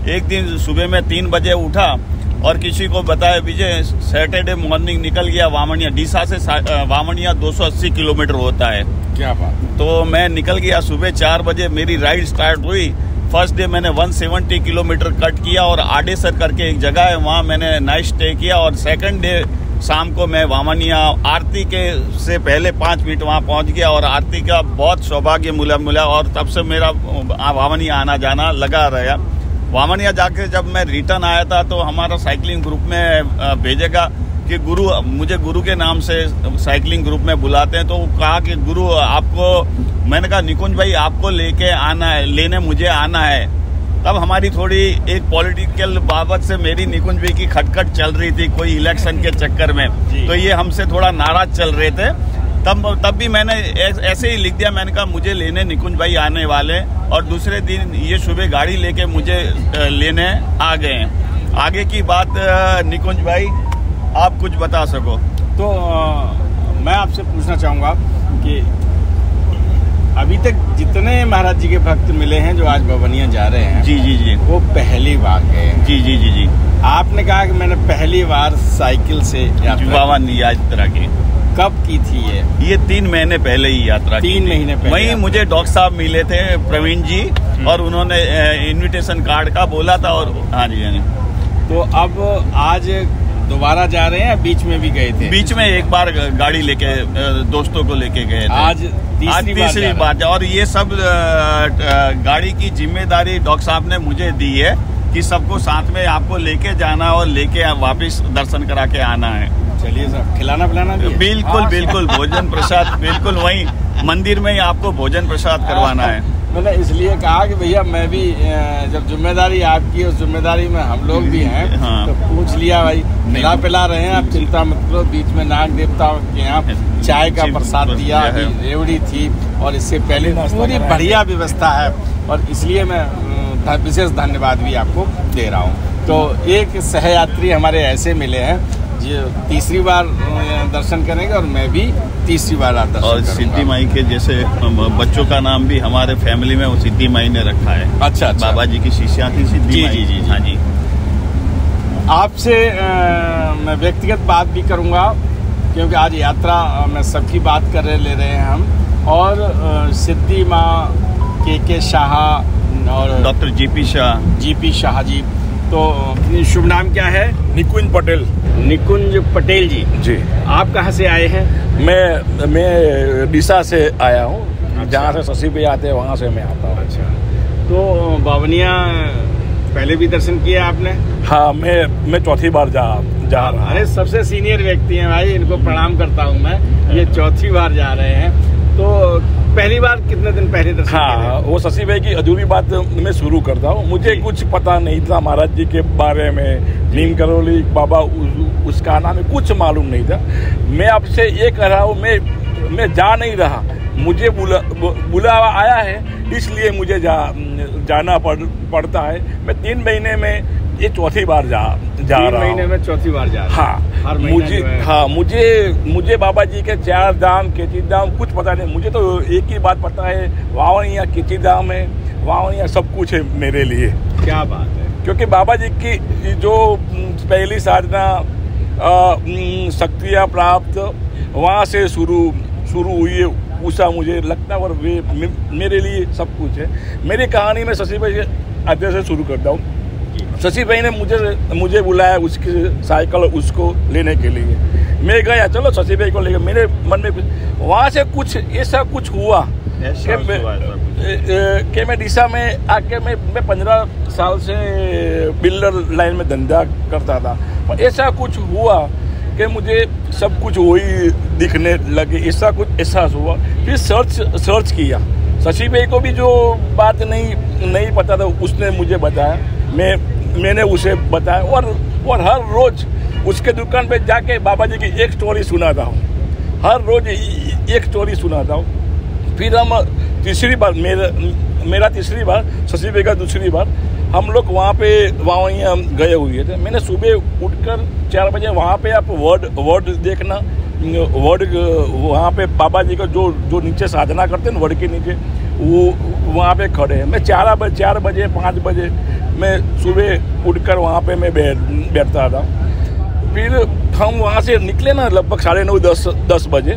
एक दिन सुबह में 3 बजे उठा और किसी को बताया विजय सैटरडे मॉर्निंग निकल गया वामनिया। डीसा से वामनिया 280 किलोमीटर होता है। क्या बात। तो मैं निकल गया सुबह 4 बजे, मेरी राइड स्टार्ट हुई। फर्स्ट डे मैंने 170 किलोमीटर कट किया और आडेसर करके एक जगह है, वहाँ मैंने नाइट स्टे किया। और सेकंड डे शाम को मैं वामनिया आरती के से पहले 5 मिनट वहाँ पहुँच गया और आरती का बहुत सौभाग्य मिला और तब से मेरा वामनिया आना जाना लगा रहा। वामनिया जाके जब मैं रिटर्न आया था तो हमारा साइकिलिंग ग्रुप में भेजेगा कि मुझे गुरु के नाम से साइकिलिंग ग्रुप में बुलाते हैं। तो कहा कि गुरु आपको, मैंने कहा निकुंज भाई आपको लेने मुझे आना है। तब हमारी थोड़ी एक पॉलिटिकल बाबत से मेरी निकुंज भाई की खटखट चल रही थी कोई इलेक्शन के चक्कर में, तो ये हमसे थोड़ा नाराज चल रहे थे। तब भी मैंने ऐसे ही लिख दिया, मैंने कहा मुझे लेने निकुंज भाई आने वाले, और दूसरे दिन ये सुबह गाड़ी लेके मुझे लेने आ गए। आगे की बात निकुंज भाई आप कुछ बता सको तो मैं आपसे पूछना चाहूँगा कि अभी तक जितने महाराज जी के भक्त मिले हैं जो आज बवनिया जा रहे हैं जी वो पहली बार गए हैं। जी आपने कहा कि मैंने पहली बार साइकिल से यात्रा की। कब की थी ये 3 महीने पहले ही यात्रा 3 महीने पहले वहीं मुझे डॉक्टर साहब मिले थे प्रवीण जी, और उन्होंने इनविटेशन कार्ड का बोला था। और हाँ जी तो अब आज दोबारा जा रहे हैं, बीच में भी गए थे? बीच में एक बार गाड़ी लेके दोस्तों को लेके गए थे। आज तीसरी बार। और ये सब गाड़ी की जिम्मेदारी डॉक्टर साहब ने मुझे दी है कि सबको साथ में आपको लेके जाना और लेके वापस दर्शन करा के आना है। चलिए साहब, खिलाना पिलाना भी है? बिल्कुल भोजन प्रसाद बिल्कुल वहीं मंदिर में ही आपको भोजन प्रसाद करवाना है। मैंने इसलिए कहा कि भैया मैं भी जब जिम्मेदारी आपकी, उस जिम्मेदारी में हम लोग भी हैं। हाँ। तो पूछ लिया भाई, पिला रहे हैं आप, चिंता मत करो। बीच में नाग देवता के यहाँ चाय का प्रसाद दिया, रेवड़ी थी, और इससे पहले पूरी बढ़िया व्यवस्था है, और इसलिए मैं विशेष धन्यवाद भी आपको दे रहा हूँ। तो एक सहयात्री हमारे ऐसे मिले हैं जो तीसरी बार दर्शन करेंगे, और मैं भी तीसरी बार दर्शन और सिद्धि माई के जैसे बच्चों का नाम भी हमारे फैमिली में वो सिद्धि माई ने रखा है। अच्छा। बाबा जी की शिष्या थी सिद्धि माई। जी। हाँ जी। आपसे मैं व्यक्तिगत बात भी करूंगा, क्योंकि आज यात्रा में सबकी बात ले रहे हैं हम, और सिद्धि माँ के शाह और डॉक्टर जीपी शाह जी। तो शुभ नाम क्या है? निकुंज पटेल जी। आप कहाँ से आए हैं? मैं डीसा से आया हूँ। अच्छा। जहाँ से शशि पे आते हैं वहाँ से मैं आता हूँ। अच्छा। तो बवनिया पहले भी दर्शन किया आपने? हाँ, मैं चौथी बार जा रहा हूँ। अरे सबसे सीनियर व्यक्ति हैं भाई, इनको प्रणाम करता हूँ मैं। ये चौथी बार जा रहे हैं। तो पहली बार कितने दिन पहले दर्शन? हाँ, वो शशि भाई की अधूरी बात मैं शुरू करता हूँ। मुझे कुछ पता नहीं था महाराज जी के बारे में, नीम करोली बाबा उसका नाम है, कुछ मालूम नहीं था। मैं आपसे ये कह रहा हूँ, मैं जा नहीं रहा, मुझे बुलावा आया है, इसलिए मुझे जाना पड़ता है। मैं 3 महीने में ये चौथी बार जा रहा हूँ। 3 महीने में चौथी बार जा रहा हूँ। हाँ, मुझे बाबा जी के 4 धाम, केची धाम कुछ पता नहीं। मुझे तो एक ही बात पता है, वावनिया केची धाम है, वावनिया सब कुछ है मेरे लिए। क्या बात है। क्योंकि बाबा जी की जो पहली साधना शक्तियाँ प्राप्त वहाँ से शुरू हुई है, उषा मुझे लगता है, और वे मेरे लिए सब कुछ है। मेरी कहानी में शशि भाई आधे से शुरू करता हूँ। शशि भाई ने मुझे बुलाया उसकी साइकिल उसको लेने के लिए। मैं गया, चलो शशि भाई को लेकर। मेरे मन में वहाँ से कुछ ऐसा कुछ हुआ कि मैं डीसा में आके मैं 15 साल से बिल्डर लाइन में धंधा करता था। ऐसा कुछ हुआ कि मुझे सब कुछ वही दिखने लगे, ऐसा कुछ एहसास हुआ। फिर सर्च किया। शशि भाई को भी जो बात नहीं पता था उसने मुझे बताया, मैंने उसे बताया, और हर रोज उसके दुकान पे जाके बाबा जी की एक स्टोरी सुनाता हूँ, हर रोज एक स्टोरी सुनाता हूँ। फिर हम तीसरी बार, मेरा तीसरी बार, शशि भाई का दूसरी बार, हम लोग वहाँ गए हुए थे। मैंने सुबह उठकर 4 बजे वहाँ पे आप वर्ड देखना, वर्ड वहाँ पे बाबा जी का जो नीचे साधना करते हैं वर्ड के नीचे, वो वहाँ पे खड़े हैं। मैं 4 बजे 5 बजे मैं सुबह उठकर वहाँ पे मैं बैठता था। फिर हम वहाँ से निकले ना लगभग 9:30 10 बजे,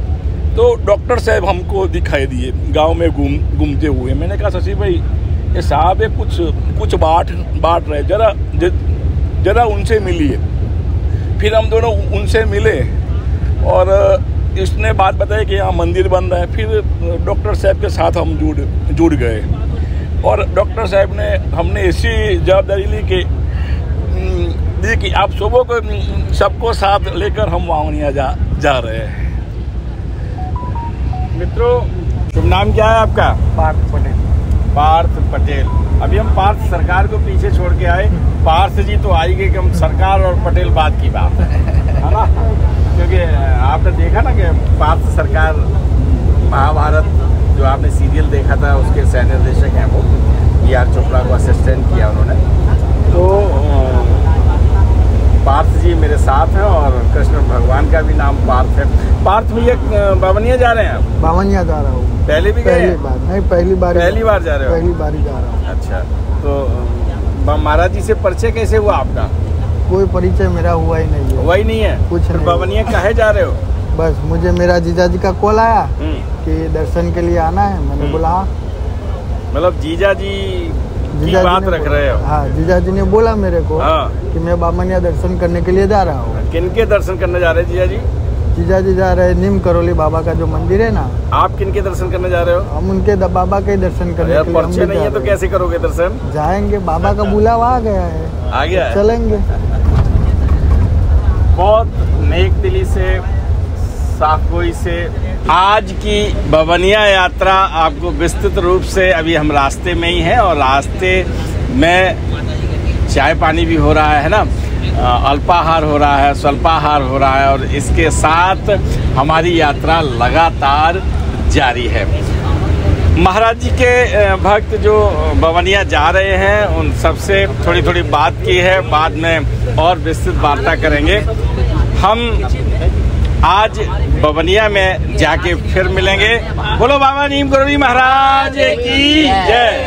तो डॉक्टर साहब हमको दिखाई दिए गांव में घूमते हुए। मैंने कहा शशि भाई ये साहब है कुछ बांट रहे, जरा उनसे मिलिए। फिर हम दोनों उनसे मिले और इसने बात बताई कि यहाँ मंदिर बन रहा है। फिर डॉक्टर साहब के साथ हम जुड़ गए और डॉक्टर साहब ने हमने ऐसी जवाबदारी ली कि आप सबको साथ लेकर हम वहाँ जा रहे हैं। मित्रों, शुभ नाम क्या है आपका? पार्थ पटेल। पार्थ पटेल। अभी हम पार्थ सरकार को पीछे छोड़ के आए। पार्थ जी तो आई गए कि हम सरकार और पटेल बात की बात है ना, क्योंकि आपने देखा ना कि पार्थ सरकार महाभारत जो आपने सीरियल देखा था उसके सह निर्देशक हैं, वो B.R. चोपड़ा को असिस्टेंट किया उन्होंने। तो पार्थ जी मेरे साथ हैं और कृष्ण भगवान का भी नाम पार्थ है। पार्थ भैया बावनिया जा रहे हैं आप? बावनिया जा रहा हूँ। पहले भी गए? पहली बार जा रहे हो? पहली बार ही जा रहा हूँ। अच्छा, तो महाराज जी से परिचय कैसे हुआ आपका? कोई परिचय मेरा हुआ ही नहीं है। हुआ ही नहीं है? कुछ नहीं। बावनिया काहे जा रहे हो? बस मुझे मेरा जीजा जी का कॉल आया कि दर्शन के लिए आना है। मैंने बोला हाँ। मतलब जीजा जी की बात रख रहे हो? हाँ, जीजा जी ने बोला मेरे को कि मैं बावनिया दर्शन करने के लिए जा रहा हूँ। किनके दर्शन करने जा रहे हैं जीजा जी? जीजा जी जा रहे हैं नीम करोली बाबा का जो मंदिर है ना। आप किनके दर्शन करने जा रहे हो? हम उनके बाबा के दर्शन करने के लिए। परिचय नहीं है तो कैसे करोगे दर्शन? जाएंगे, बाबा का बुलावा आ गया है। आ गया है? चलेंगे। बहुत नेक दिली से, साफगोई से आज की बावनिया यात्रा आपको विस्तृत रूप से, अभी हम रास्ते में ही हैं और रास्ते में चाय पानी भी हो रहा है ना, अल्पाहार हो रहा है, स्वल्पाहार हो रहा है और इसके साथ हमारी यात्रा लगातार जारी है। महाराज जी के भक्त जो बावनिया जा रहे हैं उन सबसे थोड़ी बात की है, बाद में और विस्तृत वार्ता करेंगे। हम आज बावनिया में जाके फिर मिलेंगे। बोलो बाबा नीम करोली महाराज की जय।